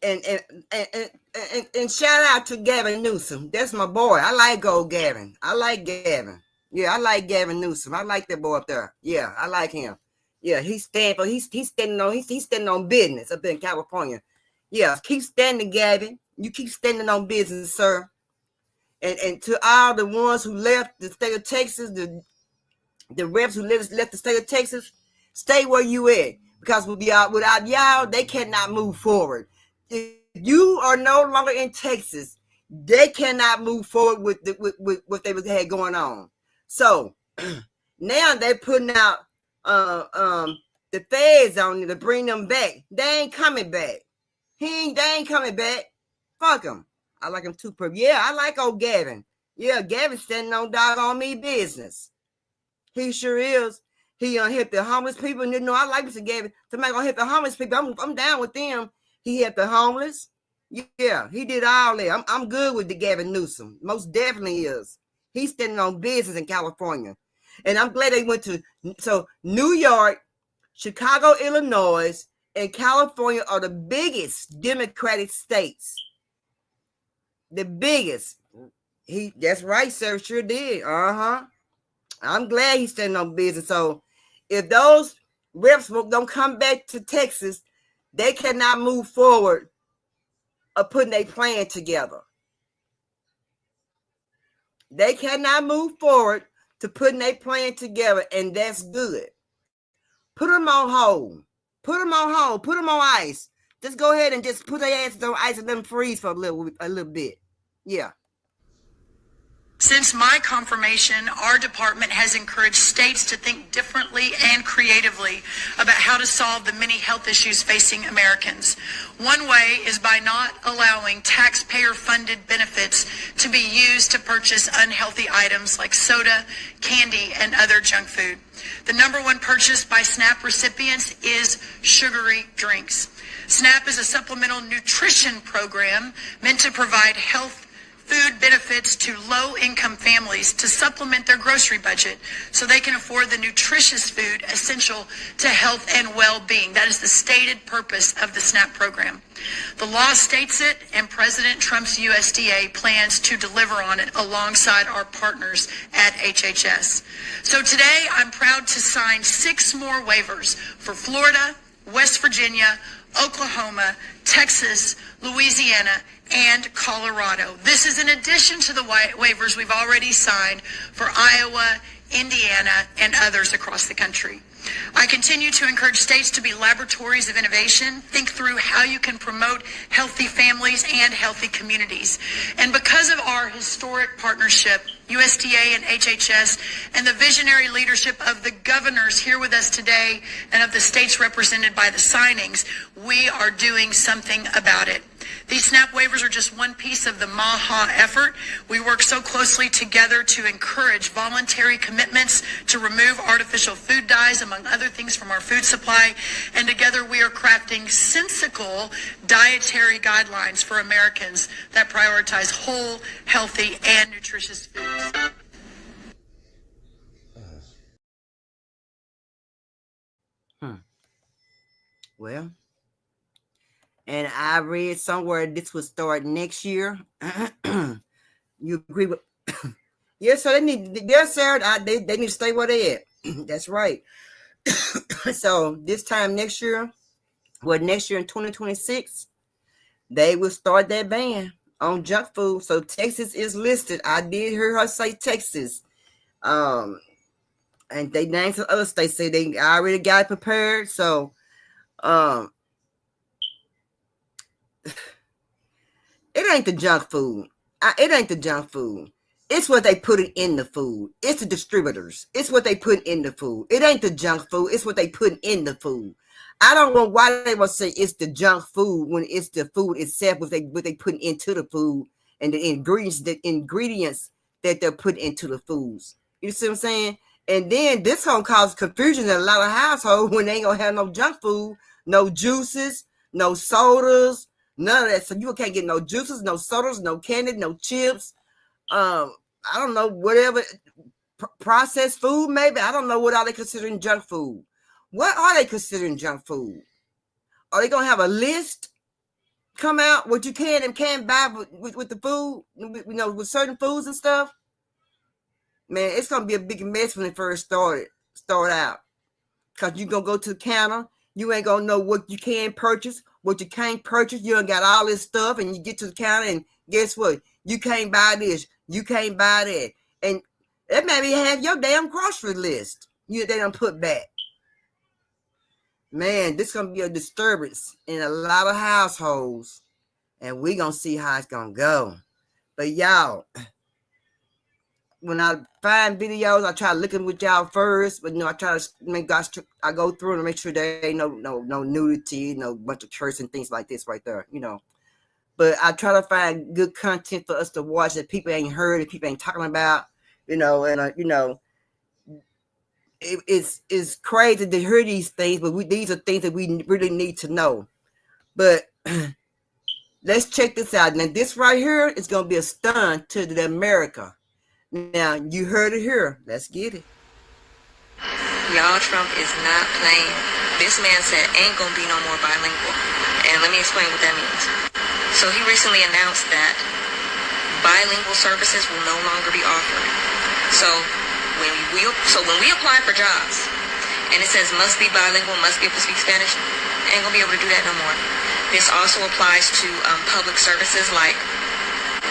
shout out to Gavin Newsom. That's my boy. I like old Gavin. I like Gavin. Yeah, I like Gavin Newsom. I like that boy up there. Yeah, I like him. Yeah, he's standing on business up in California. Yeah, keep standing, Gavin. You keep standing on business, sir. And to all the ones who left the state of Texas, the reps who left the state of Texas, stay where you at. Because without y'all, they cannot move forward. If you are no longer in Texas, they cannot move forward with what they had going on. So now they're putting out the feds on you to bring them back. They ain't coming back. They ain't coming back. Fuck them. I like him too. Yeah, I like old Gavin. Yeah, Gavin's standing on doggone me business. He sure is. He hit the homeless people. And I like Mr. Gavin. Somebody gonna hit the homeless people. I'm down with them. He hit the homeless. Yeah, he did all that. I'm good with the Gavin Newsom. Most definitely is. He's standing on business in California. And I'm glad they went to New York, Chicago, Illinois, and California are the biggest Democratic states. The biggest. That's right, sir. Sure did. I'm glad he's standing on business. So if those reps don't come back to Texas, they cannot move forward of putting a plan together. They cannot move forward to putting a plan together, and that's good. Put them on hold. Put them on hold. Put them on ice. Just go ahead and just put their asses on ice and let them freeze for a little bit. Yeah. Since my confirmation, our department has encouraged states to think differently and creatively about how to solve the many health issues facing Americans. One way is by not allowing taxpayer-funded benefits to be used to purchase unhealthy items like soda, candy, and other junk food. The number one purchase by SNAP recipients is sugary drinks. SNAP is a supplemental nutrition program meant to provide food benefits to low-income families to supplement their grocery budget so they can afford the nutritious food essential to health and well-being. That is the stated purpose of the SNAP program. The law states it, and President Trump's USDA plans to deliver on it alongside our partners at HHS. So today, I'm proud to sign 6 more waivers for Florida, West Virginia, Oklahoma, Texas, Louisiana, and Colorado. This is in addition to the waivers we've already signed for Iowa, Indiana, and others across the country. I continue to encourage states to be laboratories of innovation. Think through how you can promote healthy families and healthy communities. And because of our historic partnership, USDA and HHS, and the visionary leadership of the governors here with us today and of the states represented by the signings, we are doing something about it. These SNAP waivers are just one piece of the MAHA effort. We work so closely together to encourage voluntary commitments to remove artificial food dyes, among other things, from our food supply. And together we are crafting sensical dietary guidelines for Americans that prioritize whole, healthy, and nutritious foods. Well, and I read somewhere this will start next year. You agree with? Yes, sir. They need. Yes, sir. They need to stay where they at. That's right. So this time next year, next year in 2026, they will start that ban on junk food. So Texas is listed. I did hear her say Texas. And they named some other states. Say they already got it prepared. So, it ain't the junk food. It ain't the junk food. It's what they put in the food. It's the distributors. It's what they put in the food. It ain't the junk food. It's what they put in the food. I don't know why they will say it's the junk food when it's the food itself, what they put into the food and the ingredients that they're putting into the foods. You see what I'm saying? And then this gonna cause confusion in a lot of households when they ain't gonna have no junk food, no juices, no sodas, none of that. So you can't get no juices, no sodas, no candy, no chips. I don't know, whatever processed food, maybe. I don't know what are they considering junk food. What are they considering junk food? Are they gonna have a list come out what you can and can't buy with the food, with certain foods and stuff? Man, it's gonna be a big mess when it first start out. Cause you're gonna go to the counter, you ain't gonna know what you can purchase, what you can't purchase. You done got all this stuff, and you get to the counter, and guess what? You can't buy this, you can't buy that, and that maybe have your damn grocery list they done put back. Man, this gonna be a disturbance in a lot of households, and we gonna see how it's gonna go. But y'all, when I find videos, I try looking with y'all first, but I try to make I go through and make sure there ain't no nudity, no bunch of curse and things like this right there, But I try to find good content for us to watch that people ain't heard, that people ain't talking about, it's crazy to hear these things, but these are things that we really need to know. But let's check this out. Now, this right here is going to be a stun to the America. Now, you heard it here. Let's get it. Y'all, Trump is not playing. This man said ain't going to be no more bilingual. And let me explain what that means. So he recently announced that bilingual services will no longer be offered. So when we apply for jobs and it says must be bilingual, must be able to speak Spanish, ain't gonna be able to do that no more. This also applies to public services like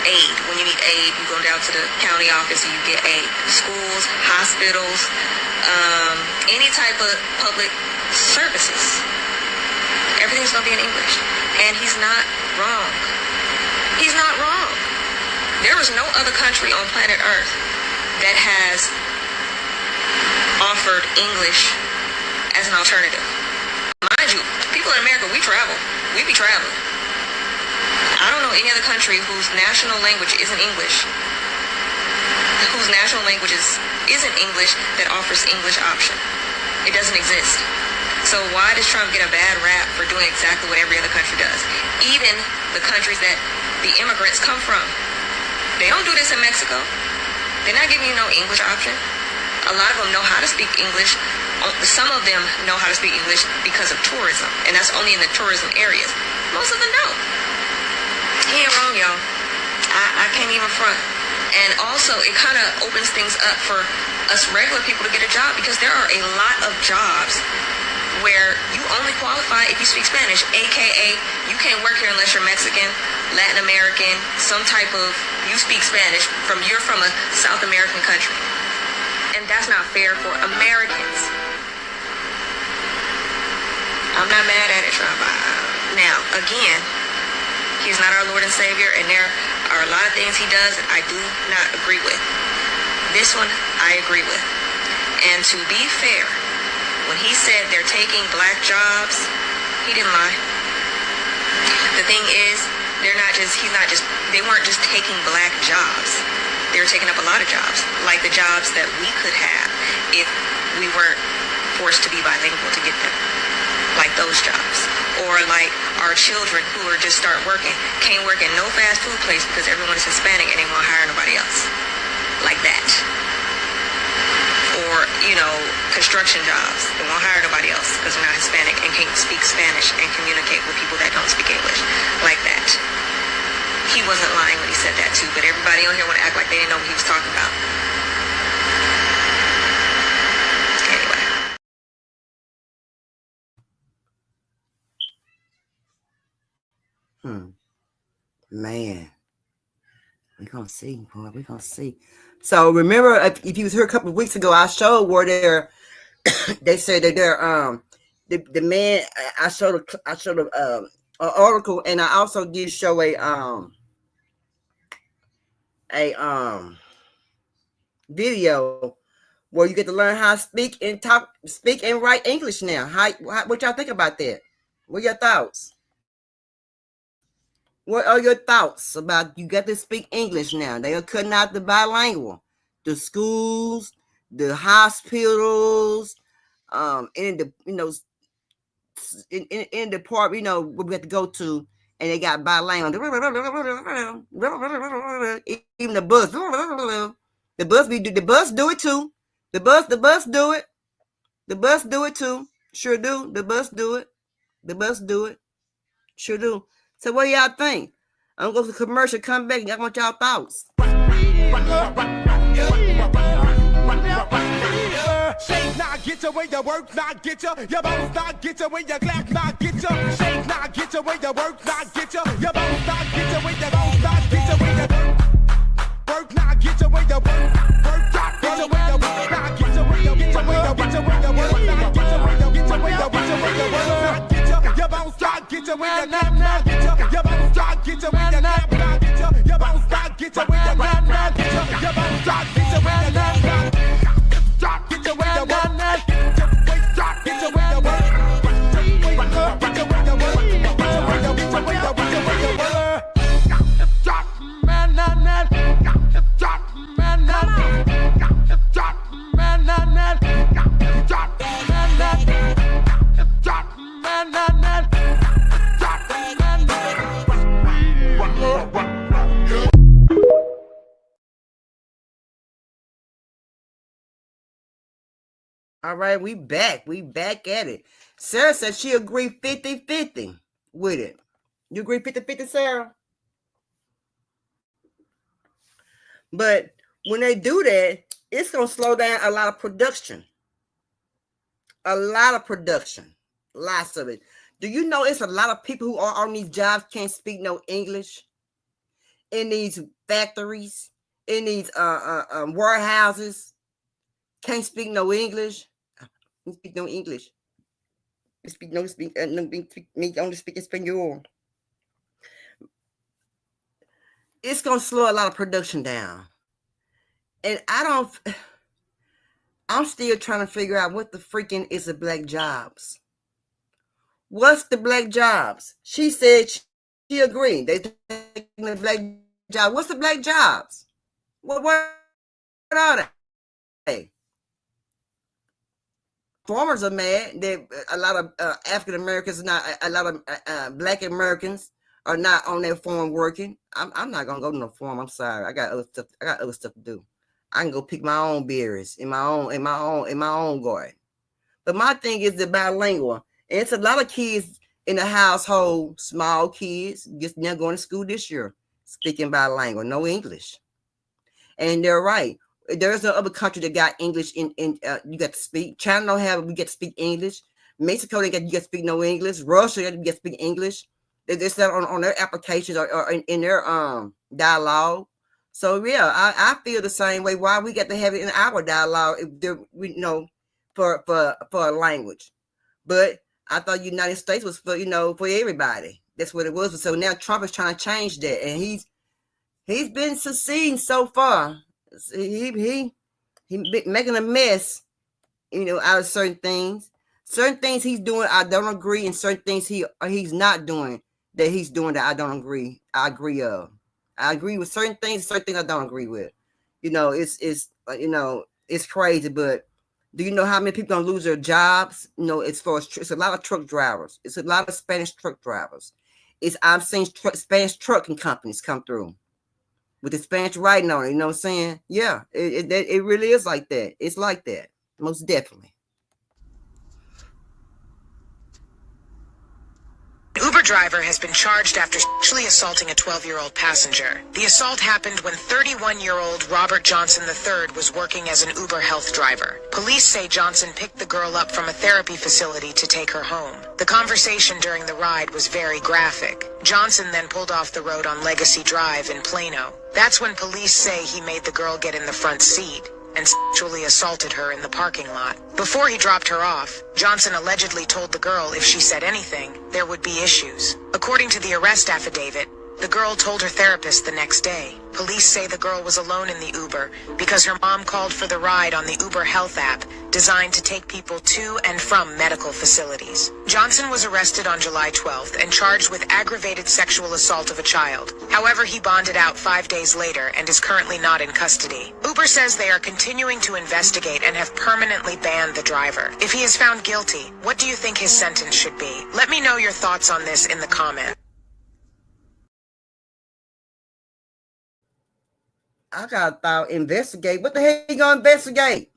aid. When you need aid, you go down to the county office and you get aid. Schools, hospitals, any type of public services. Everything's gonna be in English. And he's not wrong. He's not wrong. There is no other country on planet Earth that has offered English as an alternative. Mind you, people in America, we travel. We be traveling. I don't know any other country whose national language isn't English, whose national language isn't English, that offers English option. It doesn't exist. So why does Trump get a bad rap for doing exactly what every other country does? Even the countries that the immigrants come from. They don't do this in Mexico. They're not giving you no English option. A lot of them know how to speak English. Some of them know how to speak English because of tourism, and that's only in the tourism areas. Most of them don't. He ain't wrong, y'all. I can't even front. And also, it kind of opens things up for us regular people to get a job, because there are a lot of jobs where you only qualify if you speak Spanish, aka you can't work here unless you're Mexican, Latin American, some type of, you speak Spanish, you're from a South American country. And that's not fair for Americans. I'm not mad at it, Trump. Now, again, he's not our Lord and Savior, and there are a lot of things he does that I do not agree with. This one, I agree with. And to be fair, when he said they're taking black jobs, he didn't lie. The thing is, they weren't just taking black jobs. They were taking up a lot of jobs, like the jobs that we could have if we weren't forced to be bilingual to get them, like those jobs. Or like our children who are just start working, can't work in no fast food place because everyone is Hispanic and they won't hire nobody else. Like that. Or, construction jobs. They won't hire nobody else because they're not Hispanic and can't speak Spanish and communicate with people that don't speak English. Like that. He wasn't lying when he said that too, but everybody on here want to act like they didn't know what he was talking about. Anyway. Man, we're gonna see, boy. We're gonna see. So remember, if you was here a couple of weeks ago, I showed where they're they said that they're the man. I showed an article, and I also did show a video where you get to learn how to speak and write English now. What y'all think about that? What are your thoughts? What are your thoughts about you got to speak English now? They are cutting out the bilingual, the schools, the hospitals, in the in the part we have to go to, and they got bilingual. Even the bus do it too. The bus do it. The bus do it too. Sure do. The bus do it. The bus do it. Sure do. So what do y'all think? I'm going to go to commercial, come back, and I want y'all thoughts. Shake not get you where your work not get you. Your bones not get you where your clap not get you. Shake not get you where your work not get you. Your bones not get you where your bones not get you where your work not get you where your work not get you where your work not get you where your get you where your get you where your work not get you where your get you where your get you where your work not get you. Your bones not get you where your clap not get you. Your bones not get you where your clap not get you. Your bones not get you where your clap not get you. Your bones not get you where your clap not get you. Drop, get your way to work. Drop, get your way to work. Get your way to work. Drop, man, drop, man, drop, man, drop, All right, we back. We back at it. Sarah said she agreed 50-50 with it. You agree 50-50, Sarah? But when they do that, it's going to slow down a lot of production. A lot of production. Lots of it. Do you know it's a lot of people who are on these jobs can't speak no English? In these factories, in these warehouses, can't speak no English. Speak no English. Only speak Espanol. It's gonna slow a lot of production down. And I'm still trying to figure out what the freaking is the black jobs. What's the black jobs? She said she agreed. They taking the black job. What's the black jobs? What are they? Farmers are mad that a lot of African Americans, a lot of Black Americans are not on their farm working. I'm not gonna go to no farm. I'm sorry. I got other stuff to do. I can go pick my own berries in my own garden. But my thing is the bilingual. And it's a lot of kids in the household, small kids, just now going to school this year, speaking bilingual, no English. And they're right. There's no other country that got English in you got to speak. China don't have we get to speak English. Mexico they got you get to speak no English. Russia you get to speak English. They said on their applications or in their dialogue. So yeah, I feel the same way. Why we got to have it in our dialogue if we for a language. But I thought United States was for for everybody. That's what it was. So now Trump is trying to change that, and he's been succeeding so far. He making a mess, out of certain things. Certain things he's doing, I don't agree, and certain things he's not doing that he's doing that I don't agree. I agree with certain things I don't agree with. It's crazy, but do you know how many people gonna lose their jobs? As far as it's a lot of truck drivers. It's a lot of Spanish truck drivers. I've seen Spanish trucking companies come through with the Spanish writing on it. You know what I'm saying? Yeah, it really is like that. It's like that, most definitely. Uber driver has been charged after sexually assaulting a 12-year-old passenger. The assault happened when 31-year-old Robert Johnson III was working as an Uber health driver. Police say Johnson picked the girl up from a therapy facility to take her home. The conversation during the ride was very graphic. Johnson then pulled off the road on Legacy Drive in Plano. That's when police say he made the girl get in the front seat and sexually assaulted her in the parking lot. Before he dropped her off, Johnson allegedly told the girl if she said anything, there would be issues. According to the arrest affidavit, the girl told her therapist the next day. Police say the girl was alone in the Uber because her mom called for the ride on the Uber Health app designed to take people to and from medical facilities. Johnson was arrested on July 12th and charged with aggravated sexual assault of a child. However, he bonded out 5 days later and is currently not in custody. Uber says they are continuing to investigate and have permanently banned the driver. If he is found guilty, what do you think his sentence should be? Let me know your thoughts on this in the comments. I got thought investigate. What the hell you gonna investigate?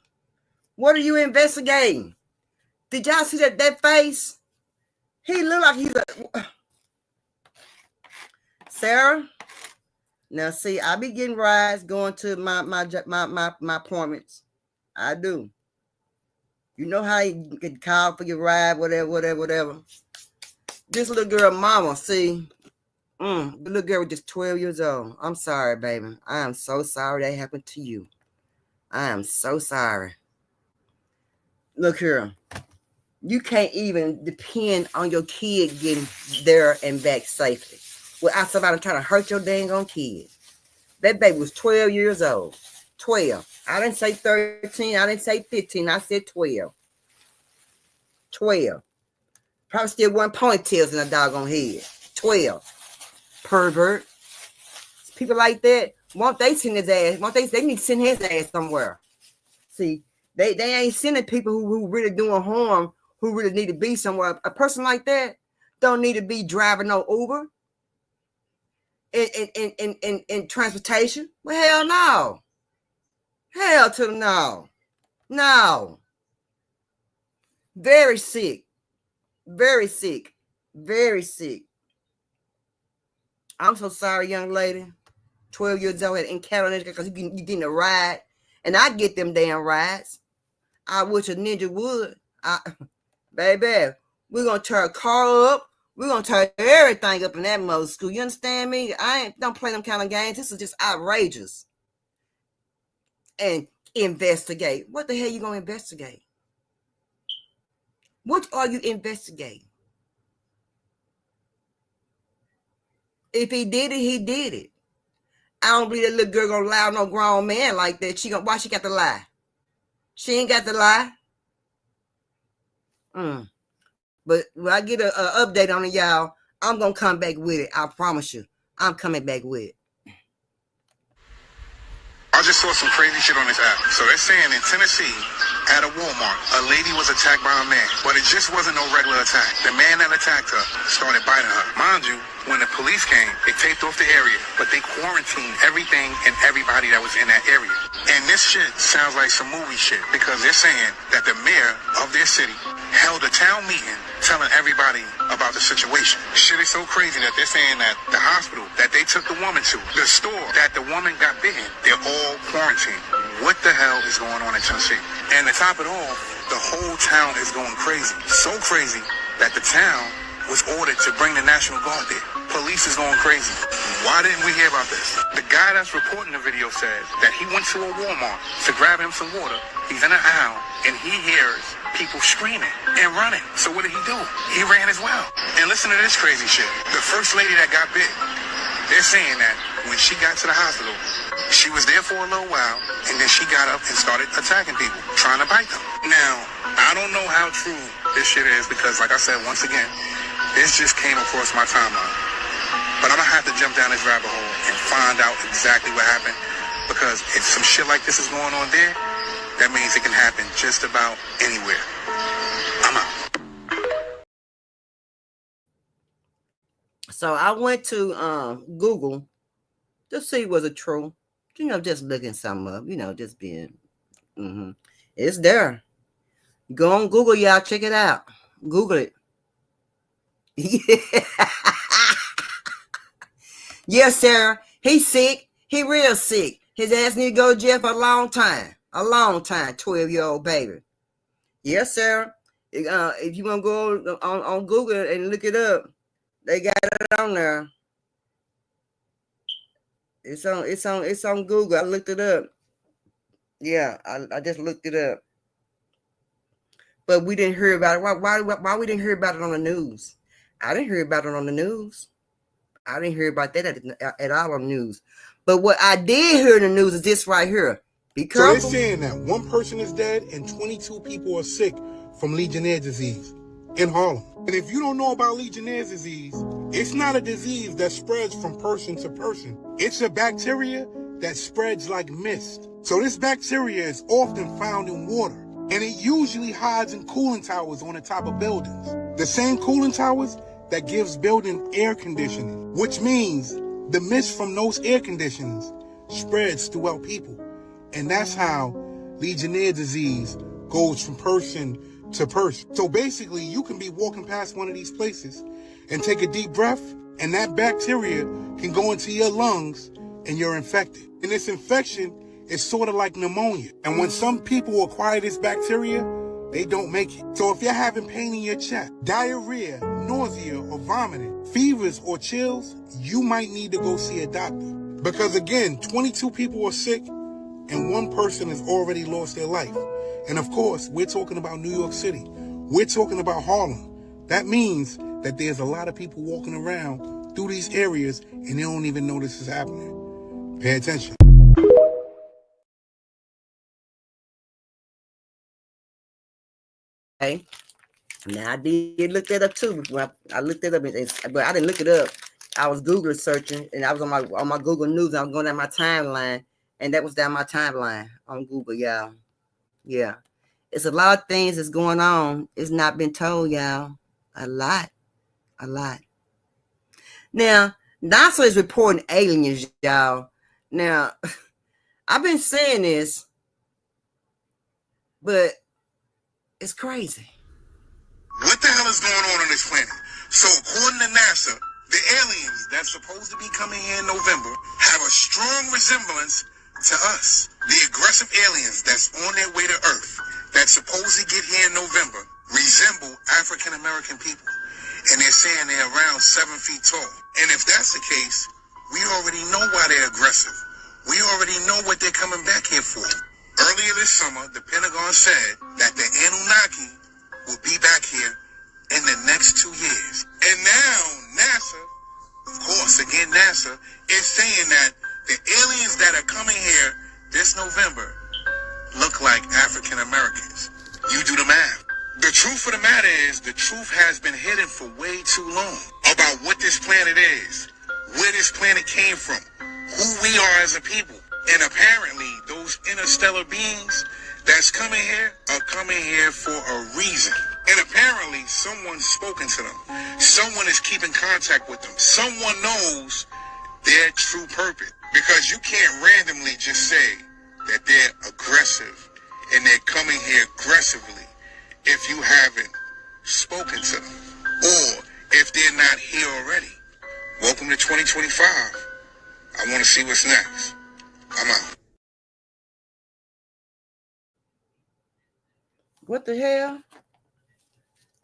What are you investigating? Did y'all see that face? He look like he's a Sarah. Now see, I be getting rides going to my appointments. I do. You know how you get called for your ride, whatever. This little girl mama, see. The little girl was just 12 years old. I'm sorry, baby. I am so sorry that happened to you. I am so sorry. Look here. You can't even depend on your kid getting there and back safely without somebody trying to hurt your dang on kid. That baby was 12 years old. 12. I didn't say 13. I didn't say 15. I said 12. 12. Probably still one ponytails in a doggone head. 12. Pervert. People like that, won't they send his ass? They need to send his ass somewhere. See, they ain't sending people who really doing harm, who really need to be somewhere. A person like that don't need to be driving no Uber in transportation. Well, hell no. Hell to no. No. Very sick. Very sick. Very sick. I'm so sorry, young lady. 12 years old in Canada because you getting a ride. And I get them damn rides. I wish a ninja would. Baby, we're going to tear a car up. We're going to tear everything up in that mother school. You understand me? Don't play them kind of games. This is just outrageous. And investigate. What the hell you going to investigate? What are you investigating? If he did it, he did it. I don't believe that little girl gonna lie no grown man like that. Why she got to lie? She ain't got to lie. But when I get an update on it, y'all, I'm gonna come back with it. I promise you. I'm coming back with it. I just saw some crazy shit on this app. So they're saying in Tennessee, at a Walmart, a lady was attacked by a man, but it just wasn't no regular attack. The man that attacked her started biting her. Mind you, when the police came, they taped off the area, but they quarantined everything and everybody that was in that area. And this shit sounds like some movie shit because they're saying that the mayor of their city held a town meeting telling everybody about the situation. Shit is so crazy that they're saying that the hospital that they took the woman to, the store that the woman got bitten, they're all quarantined. What the hell is going on in Tennessee? And to top it all, the whole town is going crazy. So crazy that the town was ordered to bring the National Guard there. Police is going crazy. Why didn't we hear about this? The guy that's reporting the video said that he went to a Walmart to grab him some water. He's in an aisle and he hears people screaming and running. So what did he do? He ran as well. And listen to this crazy shit. The first lady that got bit, they're saying that when she got to the hospital, she was there for a little while and then she got up and started attacking people, trying to bite them. Now, I don't know how true this shit is because like I said, once again, this just came across my timeline. But I'm going to have to jump down this rabbit hole and find out exactly what happened. Because if some shit like this is going on there, that means it can happen just about anywhere. I'm out. So I went to Google to see was it true. Just looking something up, just being, it's there. Go on Google, y'all, check it out. Google it. Yes, Sarah, he's sick. He real sick. His ass need to go to jail for a long time. 12-year-old baby. Yes, Sarah. If you want to go on Google and look it up, they got it on there. It's on Google. I looked it up. Yeah, I just looked it up. But we didn't hear about it. Why we didn't hear about it on the news? I didn't hear about it on the news. I didn't hear about that at all on the news. But what I did hear in the news is this right here. Be careful. So they're saying that one person is dead and 22 people are sick from Legionnaires' disease in Harlem. And if you don't know about Legionnaires' disease, it's not a disease that spreads from person to person. It's a bacteria that spreads like mist. So this bacteria is often found in water, and it usually hides in cooling towers on the top of buildings. The same cooling towers that gives building air conditioning, which means the mist from those air conditionings spreads throughout people. And that's how Legionnaires' disease goes from person to person. So basically, you can be walking past one of these places and take a deep breath, and that bacteria can go into your lungs and you're infected. And this infection is sort of like pneumonia. And when some people acquire this bacteria, they don't make it. So if you're having pain in your chest, diarrhea, nausea, or vomiting, fevers or chills, you might need to go see a doctor. Because again, 22 people are sick and one person has already lost their life. And of course, we're talking about New York City. We're talking about Harlem. That means that there's a lot of people walking around through these areas and they don't even know this is happening. Pay attention. Okay. Now I did look that up too. I looked it up, but I didn't look it up. I was Google searching, and I was on my Google News. I was going down my timeline, and that was down my timeline on Google, y'all. Yeah, it's a lot of things that's going on. It's not been told, y'all. A lot. Now, NASA is reporting aliens, y'all. Now, I've been saying this, but it's crazy. What the hell is going on this planet? So according to NASA, the aliens that's supposed to be coming here in November have a strong resemblance to us. The aggressive aliens that's on their way to Earth that's supposed to get here in November resemble African American people. And they're saying they're around 7 feet tall. And if that's the case, we already know why they're aggressive. We already know what they're coming back here for. Earlier this summer, the Pentagon said that the Anunnaki will be back here in the next 2 years. And now NASA, of course, again, NASA is saying that the aliens that are coming here this November look like African Americans. You do the math. The truth of the matter is, the truth has been hidden for way too long about what this planet is, where this planet came from, who we are as a people. And apparently, those interstellar beings that's coming here are coming here for a reason. And apparently, someone's spoken to them. Someone is keeping contact with them. Someone knows their true purpose. Because you can't randomly just say that they're aggressive and they're coming here aggressively if you haven't spoken to them. Or if they're not here already. Welcome to 2025. I want to see what's next. I'm out. What the hell?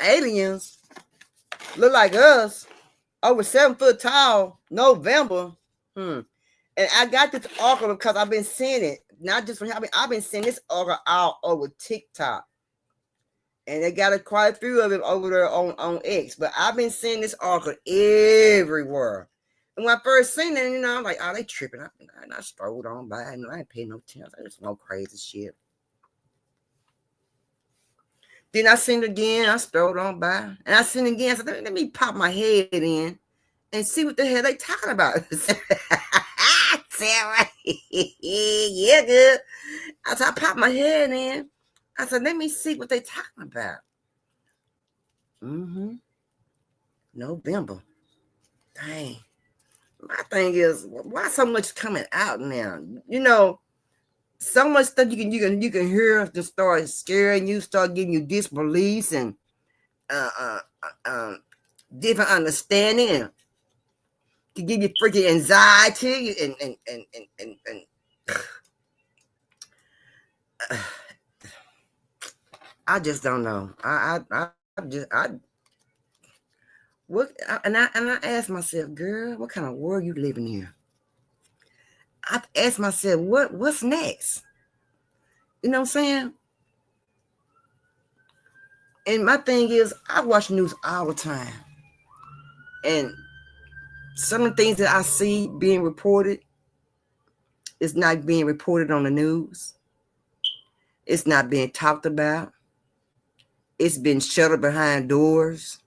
Aliens look like us, over 7 foot tall, November. And I got this article because I've been seeing it. Not just from here, I've been seeing this article all over TikTok. And they got quite a few of them over there on X. But I've been seeing this article everywhere. And when I first seen it, I'm like, oh, they tripping. I strolled on by. I ain't paying no attention. I just no crazy shit. Then I seen it again. I strolled on by. And I seen it again. So let me pop my head in and see what the hell they talking about. Sarah, yeah, good. I popped my head in. I said, let me see what they talking about. November. Dang. My thing is, why so much coming out now? You know, so much stuff you can hear to start scaring you, start giving you disbeliefs and different understanding, to give you freaking anxiety and I just don't know. And I asked myself, girl, what kind of world you living in? I asked myself, what's next? You know what I'm saying? And my thing is, I watch news all the time. And some of the things that I see being reported is not being reported on the news. It's not being talked about. It's been shuttered behind doors.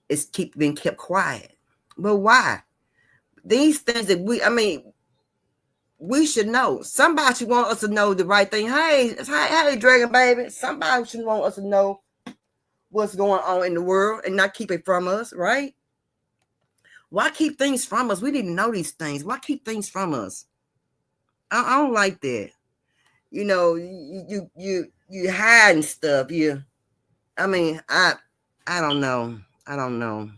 It's being kept quiet. But why? These things that we should know. Somebody should want us to know the right thing. Hey, Dragon Baby. Somebody should want us to know what's going on in the world and not keep it from us, right? Why keep things from us? We need to know these things. Why keep things from us? I don't like that. You know, you hiding stuff. I don't know. I don't know.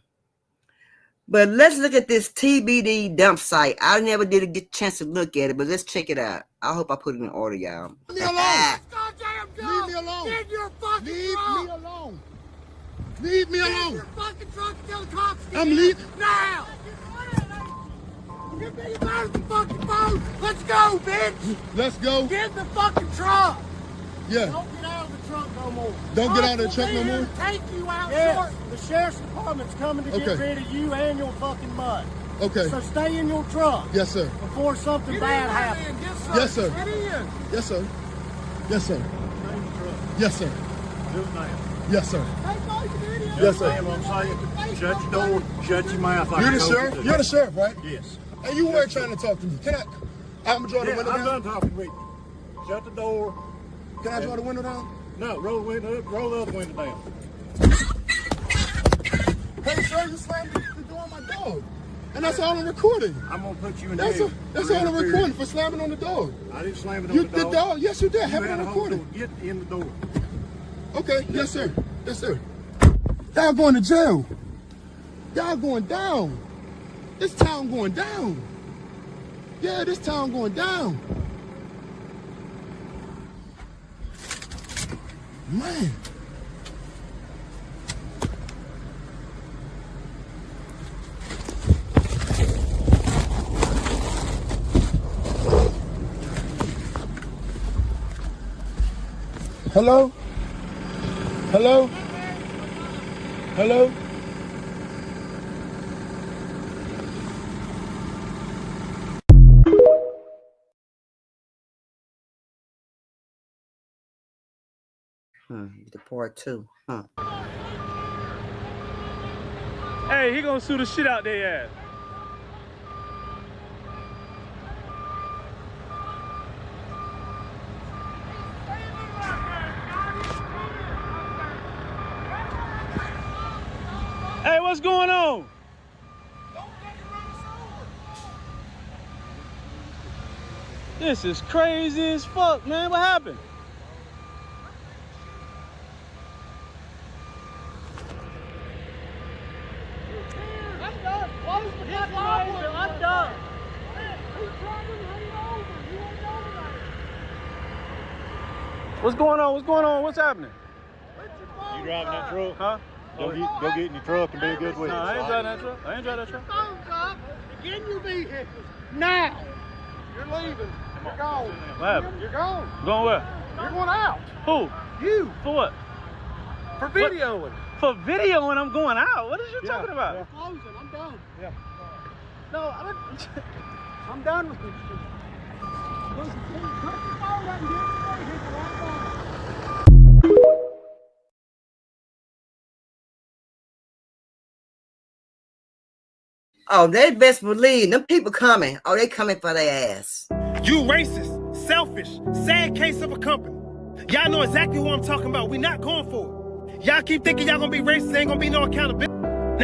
But let's look at this TBD dump site. I never did get a chance to look at it, but let's check it out. I hope I put it in order, y'all. Leave me alone. Leave me alone. Get your fucking Leave truck. Me alone. Leave me alone. Get your fucking truck till the cops get I'm leaving. Now. Give me your fucking phone. Let's go, bitch. Let's go. Get in the fucking truck. Yeah. Don't get out of the truck no more. Don't get out of the truck no more? Take you out. Yes. The sheriff's department's coming to get rid of you and your fucking mud. Okay. So stay in your truck. Yes, sir. Before something bad happens. Yes, sir. Get in. Yes, sir. Yes, sir. Yes, sir. Yes, sir. Yes, sir. I'm saying, shut your door, shut your mouth. You're the sheriff? You're the sheriff, right? Yes. And you weren't trying to talk to me. Can I'm going to draw the window down? I'm done talking with you. Shut the door. Can I draw the window down? No, roll the window up, roll the other window down. Hey, sir, you slammed the door on my dog. And that's all I'm recording. I'm going to put you in jail. That's all I'm recording for slamming on the dog. I didn't slam it on the dog. Yes, you did. Have it on recording. Get in the door. Okay, yes, sir. Yes, sir. Y'all going to jail. Y'all going down. This town going down. Yeah, this town going down. Man. Hello? Hello? Hello? The part 2. Hey, he gonna sue the shit out their ass. Hey, what's going on? This is crazy as fuck, man. What happened? I'm done. What's going on? What's going on? What's happening? You driving that truck? Huh? Go get in your truck and be a good witness. No, I ain't driving that truck. I ain't driving that truck. Phones up. Get in your vehicle. Now. You're leaving. You're gone. What happened? You're gone. Going where? You're going out. Who? You. For what? For videoing. What? For videoing, I'm going out. What is you talking about? Yeah. Closing. I'm done. Yeah. No, I'm done with this shit. Listen, cut your phone up and get in your vehicle right now. Oh, they best believe them people coming. Oh, they coming for their ass. You racist, selfish, sad case of a company. Y'all know exactly what I'm talking about. We not going for it. Y'all keep thinking y'all gonna be racist, ain't gonna be no accountability.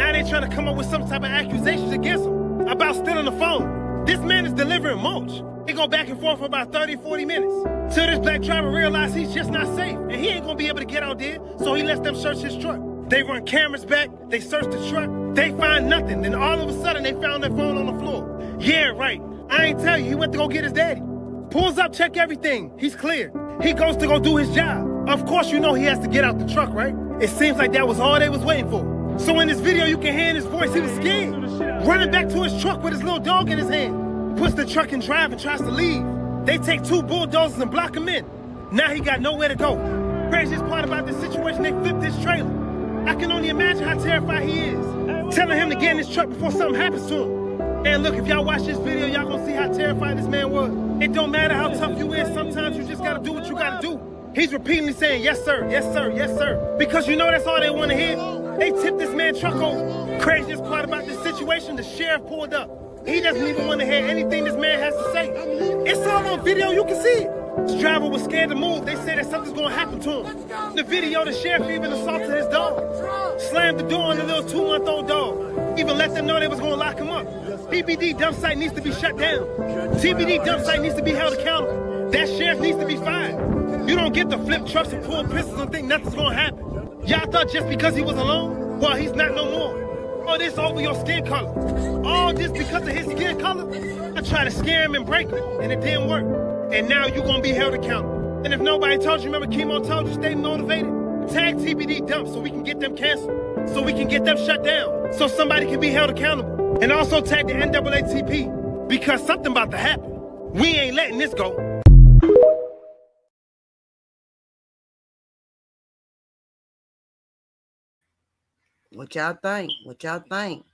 Now they trying to come up with some type of accusations against him about stealing the phone. This man is delivering mulch. They go back and forth for about 30, 40 minutes. Till this black driver realizes he's just not safe. And he ain't gonna be able to get out there, so he lets them search his truck. They run cameras back, they search the truck, they find nothing. Then all of a sudden, they found their phone on the floor. Yeah, right. I ain't tell you, he went to go get his daddy. Pulls up, check everything. He's clear. He goes to go do his job. Of course, you know he has to get out the truck, right? It seems like that was all they was waiting for. So in this video, you can hear in his voice, he was scared. Running back to his truck with his little dog in his hand. Puts the truck in drive and tries to leave. They take 2 bulldozers and block him in. Now he got nowhere to go. Craziest part about this situation, they flipped his trailer. I can only imagine how terrified he is. Telling him to get in his truck before something happens to him. And look, if y'all watch this video, y'all gonna see how terrified this man was. It don't matter how tough you is, sometimes you just gotta do what you gotta do. He's repeatedly saying, yes sir, yes sir, yes sir. Because you know that's all they wanna hear. They tipped this man's truck over. Craziest part about this situation, the sheriff pulled up. He doesn't even want to hear anything this man has to say. It's all on video, you can see it. This driver was scared to move. They said that something's gonna happen to him. The video, the sheriff even assaulted his dog. Slammed the door on the little 2-month-old dog. Even let them know they was gonna lock him up. TBD dump site needs to be shut down. TBD dump site needs to be held accountable. That sheriff needs to be fined. You don't get to flip trucks and pull pistols and think nothing's gonna happen. Y'all thought just because he was alone? Well, he's not no more. All this over your skin color. All this because of his skin color? I tried to scare him and break him, and it didn't work. And now you're gonna be held accountable. And if nobody told you, remember Chemo told you, stay motivated? Tag TBD dump so we can get them canceled. So we can get them shut down. So somebody can be held accountable. And also tag the NAACP, because something about to happen. We ain't letting this go. What y'all think? What y'all think?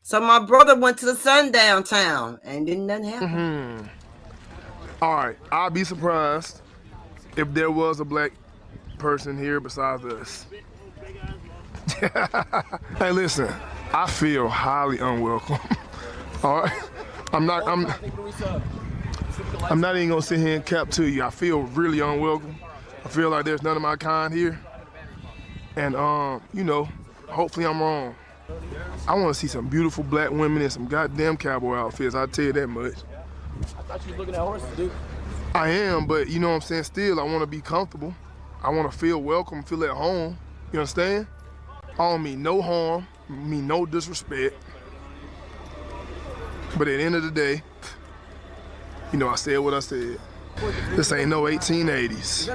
So my brother went to the sundown town and didn't nothing happen. All right, I'll be surprised if there was a black person here besides us. Hey, listen, I feel highly unwelcome. All right, I'm not even gonna sit here and cap to you. I feel really unwelcome. I feel like there's none of my kind here, and you know, hopefully I'm wrong. I want to see some beautiful black women in some goddamn cowboy outfits. I'll tell you that much. I thought you were looking at horses, dude. I am, but you know what I'm saying? Still, I want to be comfortable. I want to feel welcome, feel at home. You understand? I don't mean no harm, mean no disrespect. But at the end of the day, you know, I said what I said. This ain't no 1880s.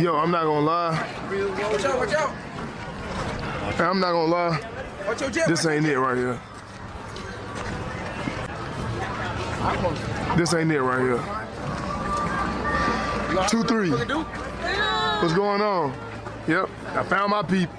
Yo, I'm not gonna lie. Watch out, watch out. I'm not gonna lie. Watch your jet. This ain't it right here. This ain't it right here. 2-3. What's going on? Yep, I found my people.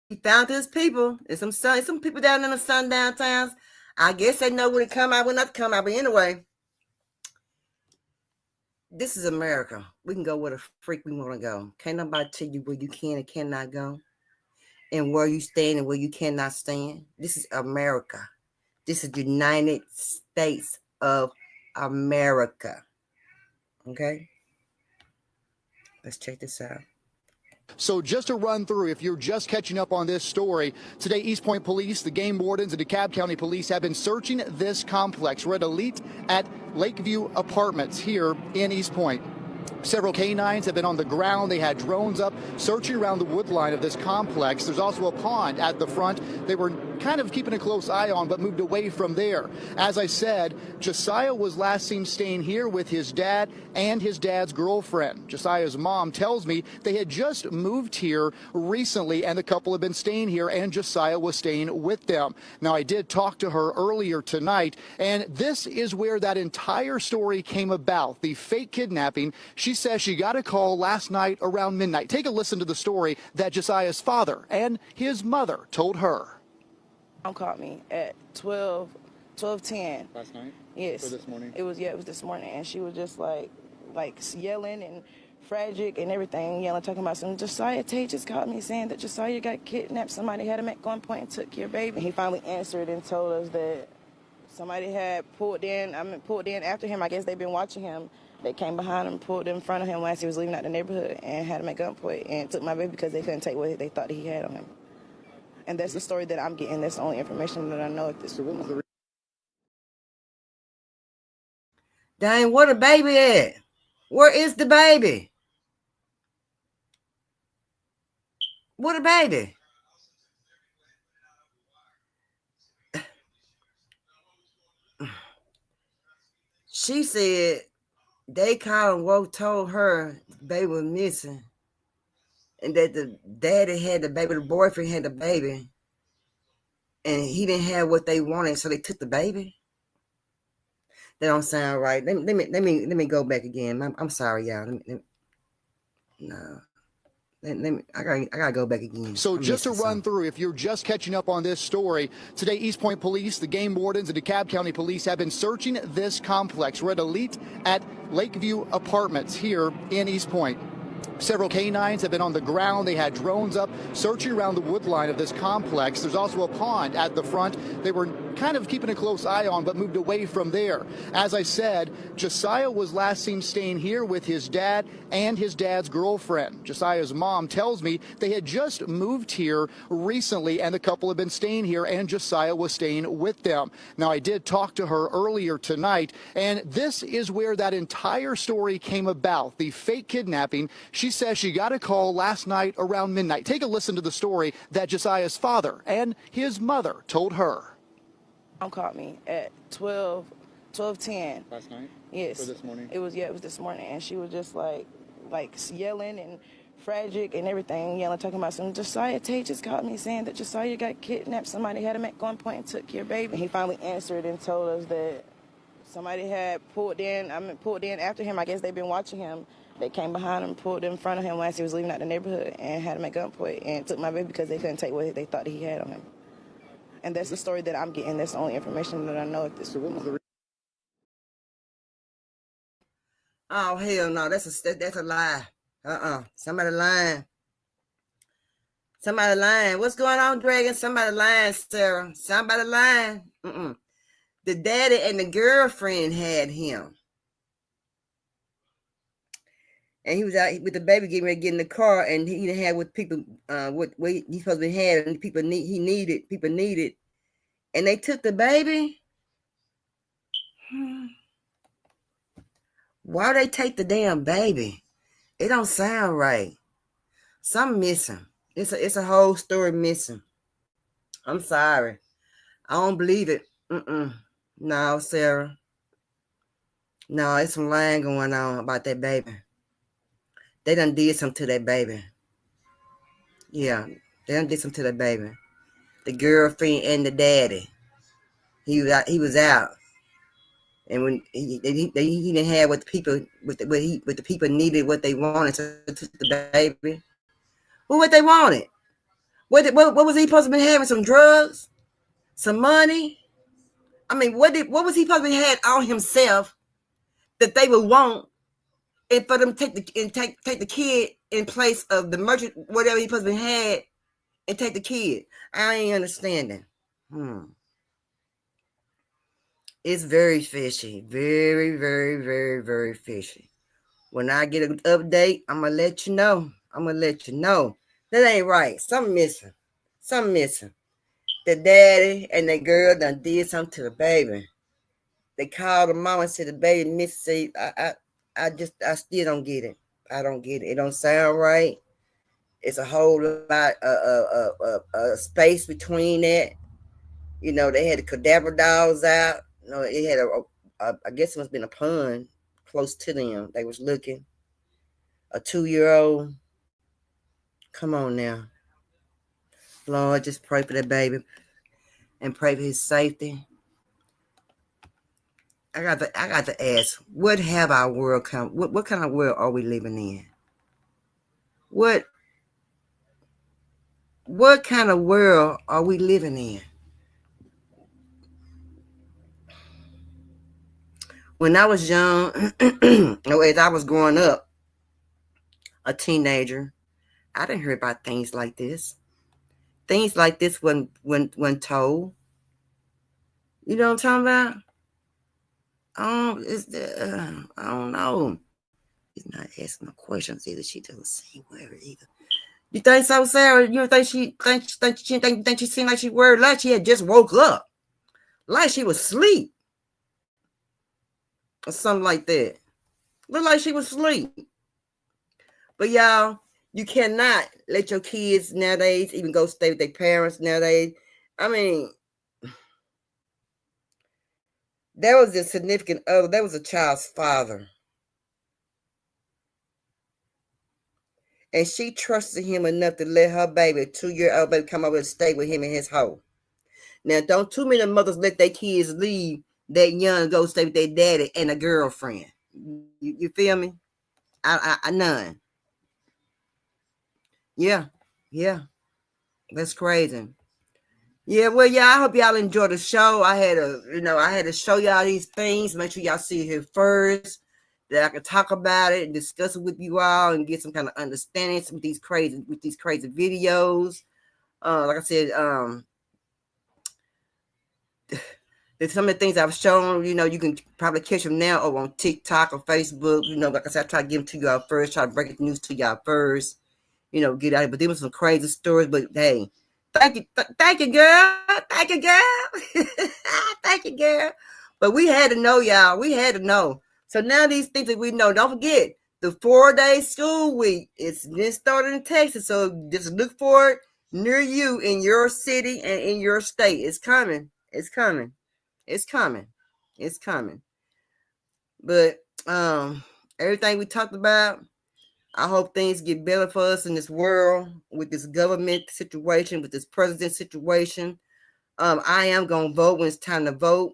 He found his people. There's some people down in the sundown towns. I guess they know when it come out, when not come out. But anyway, this is America. We can go where the freak we want to go. Can't nobody tell you where you can and cannot go, and where you stand and where you cannot stand. This is America. This is the United States of America. Okay? Let's check this out. So just to run through, if you're just catching up on this story, today East Point Police, the game wardens, and DeKalb County Police have been searching this complex. We're at Elite at Lakeview Apartments here in East Point. Several canines have been on the ground. They had drones up searching around the wood line of this complex. There's also a pond at the front. They were kind of keeping a close eye on, but moved away from there. As I said, Josiah was last seen staying here with his dad and his dad's girlfriend. Josiah's mom tells me they had just moved here recently, and the couple had been staying here, and Josiah was staying with them. Now, I did talk to her earlier tonight, and this is where that entire story came about, the fake kidnapping. She says she got a call last night around midnight. Take a listen to the story that Josiah's father and his mother told her. Mom called me at 12:10. Last night? Yes. Or this morning? It was this morning, and she was just like yelling and tragic and everything, yelling, talking about some. Josiah Tate just called me saying that Josiah got kidnapped. Somebody had him at gunpoint and took your baby. And he finally answered and told us that somebody had pulled in after him. I guess they've been watching him. They came behind him, pulled in front of him as he was leaving out the neighborhood, and had him at gunpoint and took my baby because they couldn't take what they thought he had on him. And that's the story that I'm getting. That's the only information that I know at this point. Dang, where the baby at? Where is the baby? Where the baby? She said they called and told her the baby was missing, and that the daddy had the baby, the boyfriend had the baby, and he didn't have what they wanted, so they took the baby. That don't sound right. Let me go back again. I'm sorry, y'all. I gotta go back again. So just to run through, if you're just catching up on this story, today East Point Police, the game wardens, and DeKalb County Police have been searching this complex. We're at Elite at Lakeview Apartments here in East Point. Several canines have been on the ground. They had drones up searching around the wood line of this complex. There's also a pond at the front. They were kind of keeping a close eye on, but moved away from there. As I said, Josiah was last seen staying here with his dad and his dad's girlfriend. Josiah's mom tells me they had just moved here recently, and the couple had been staying here, and Josiah was staying with them. Now, I did talk to her earlier tonight, and this is where that entire story came about, the fake kidnapping. She says she got a call last night around midnight. Take a listen to the story that Josiah's father and his mother told her. Mom called me at 12:10. Last night? Yes. Or this morning? It was this morning, and she was just like yelling and tragic and everything, yelling, talking about some. Josiah Tate just called me saying that Josiah got kidnapped. Somebody had him at gunpoint and took your baby. And he finally answered and told us that somebody had pulled in after him. I guess they've been watching him. They came behind him, pulled in front of him as he was leaving out the neighborhood, and had him at gunpoint and took my baby because they couldn't take what they thought he had on him. And that's the story that I'm getting. That's the only information that I know at this point. Oh, hell no. That's a lie. Somebody lying. Somebody lying. What's going on, Dragon? Somebody lying, Sarah. Somebody lying. The daddy and the girlfriend had him. And he was out with the baby getting ready to get in the car, and he didn't have what people what he supposed to have, and people needed. And they took the baby. Why they take the damn baby? It don't sound right. Something missing. It's a whole story missing. I'm sorry. I don't believe it. No, Sarah. No, it's some lying going on about that baby. They done did something to that baby. Yeah, they done did something to that baby. The girlfriend and the daddy. He was out. And when he didn't have what the people needed, what they wanted, so they took the baby. Well, what they wanted? What was he supposed to be having? Some drugs, some money? I mean, what was he supposed to be had on himself that they would want, and for them to take the kid in place of the merchant, whatever he supposed to be had, and take the kid? I ain't understanding. It's very fishy. Very, very, very, very fishy. When I get an update, I'm going to let you know. That ain't right. Something missing. The daddy and the girl done did something to the baby. They called the mama and said the baby missing. I still don't get it. I don't get it. It don't sound right. It's a whole lot of space between that. You know, they had the cadaver dolls out. You know, it had I guess it must have been a pond close to them. They was looking. A 2-year-old. Come on now. Lord, just pray for that baby and pray for his safety. I got to ask, what have our world come? What kind of world are we living in? What kind of world are we living in? When I was young, as I was growing up, a teenager, I didn't hear about things like this. Things like this when told. You know what I'm talking about? I don't know. He's not asking no questions either. She doesn't seem worried either. You think so, Sarah? You don't think she think she seemed like she worried? Like she had just woke up, like she was asleep, or something like that. Look like she was asleep. But y'all, you cannot let your kids nowadays even go stay with their parents nowadays. I mean, there was a significant other. There was a child's father. And she trusted him enough to let her baby, a 2-year-old baby, come over and stay with him in his home. Now, don't too many mothers let their kids leave that young and go stay with their daddy and a girlfriend. You feel me? I none. Yeah. That's crazy. Yeah, well, yeah, I hope y'all enjoy the show. I had to show y'all these things. Make sure y'all see it here first, that I can talk about it and discuss it with you all and get some kind of understanding with these crazy videos. Like I said, there's some of the things I've shown, you can probably catch them now over on TikTok or Facebook. Like I said, I try to give them to y'all first, try to break the news to y'all first, get out of it. But there was some crazy stories, but hey, thank you, girl. Thank you, girl. Thank you, girl. But we had to know, y'all. We had to know. So now these things that we know, don't forget, the 4-day school week, it's been started in Texas. So just look for it near you in your city and in your state. It's coming. It's coming. It's coming. It's coming. But everything we talked about, I hope things get better for us in this world with this government situation, with this president situation. I am going to vote when it's time to vote.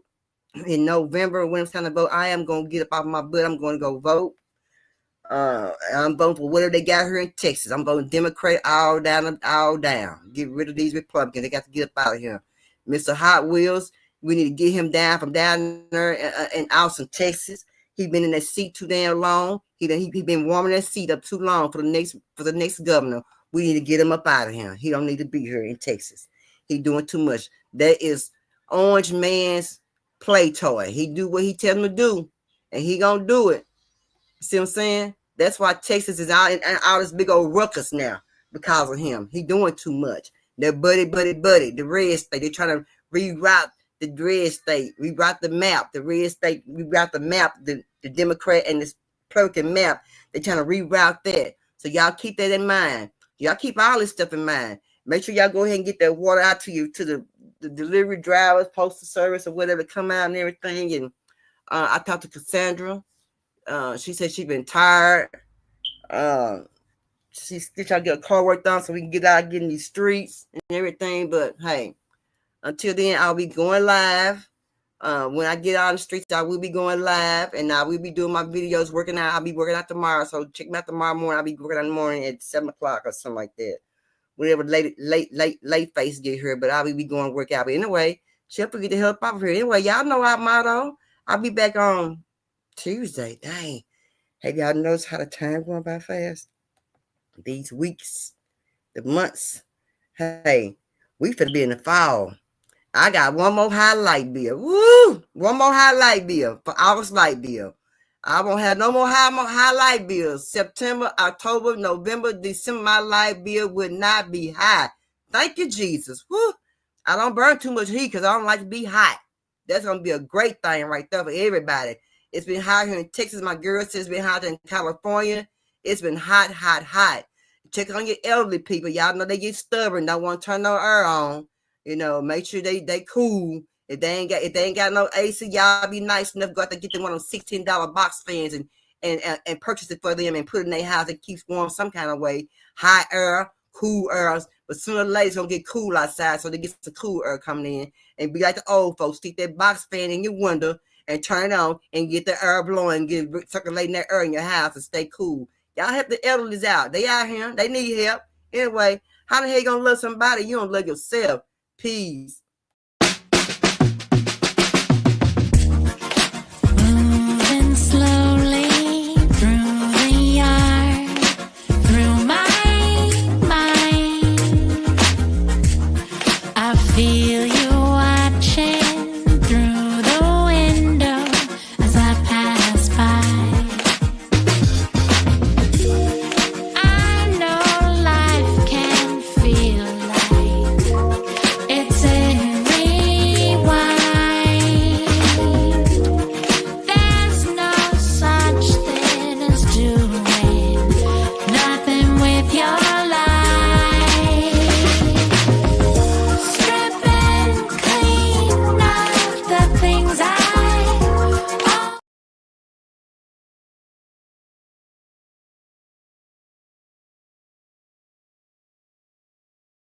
In November, when it's time to vote, I am going to get up off my butt. I'm going to go vote. I'm voting for whatever they got here in Texas. I'm voting Democrat all down. Get rid of these Republicans. They got to get up out of here. Mr. Hot Wheels, we need to get him down from down there in Austin, Texas. He's been in that seat too damn long. He been warming that seat up too long for the next governor. We need to get him up out of here. He don't need to be here in Texas. He doing too much. That is Orange Man's play toy. He do what he tell him to do, and he gonna do it. You see what I'm saying? That's why Texas is out in all this big old ruckus now because of him. He doing too much. They're buddy, the red state. They're trying to reroute the red state, reroute the map. The red state, reroute the map, the Democrat and the Republican map. They're trying to reroute that. So y'all keep that in mind. Y'all keep all this stuff in mind. Make sure y'all go ahead and get that water out to you, to the delivery drivers, postal service, or whatever, come out and everything. And I talked to Cassandra. She said she's been tired. She's still trying to get a car work done so we can get out, get in these streets and everything. But hey, until then, I'll be going live. When I get out on the streets, I will be going live, and I will be doing my videos, working out. I'll be working out tomorrow, so check me out tomorrow morning. I'll be working out in the morning at 7 o'clock or something like that. Whenever late face get here, but I will be going to work out. But anyway, she'll get the help out of here. Anyway, y'all know our motto. I'll be back on Tuesday. Dang. Have y'all noticed how the time going by fast? These weeks, the months. Hey, we finna be in the fall. I got one more highlight bill. Woo! One more highlight bill for August light bill. I won't have no more highlight bills. September, October, November, December, my light bill would not be high. Thank you, Jesus. Woo! I don't burn too much heat because I don't like to be hot. That's going to be a great thing right there for everybody. It's been hot here in Texas. My girl says it's been hot in California. It's been hot, hot, hot. Check on your elderly people. Y'all know they get stubborn. Don't want to turn no air on. You know, make sure they cool. If they ain't got no AC, y'all be nice enough go out to get them one of them $16 box fans and purchase it for them and put it in their house and keeps warm some kind of way. High air, cool air. But sooner or later it's gonna get cool outside, so they get some cool air coming in. And be like the old folks, stick that box fan in your window and turn it on and get the air blowing, get circulating that air in your house and stay cool. Y'all help the elderlies out. They out here, they need help. Anyway, how the hell you gonna love somebody you don't love yourself? Peace.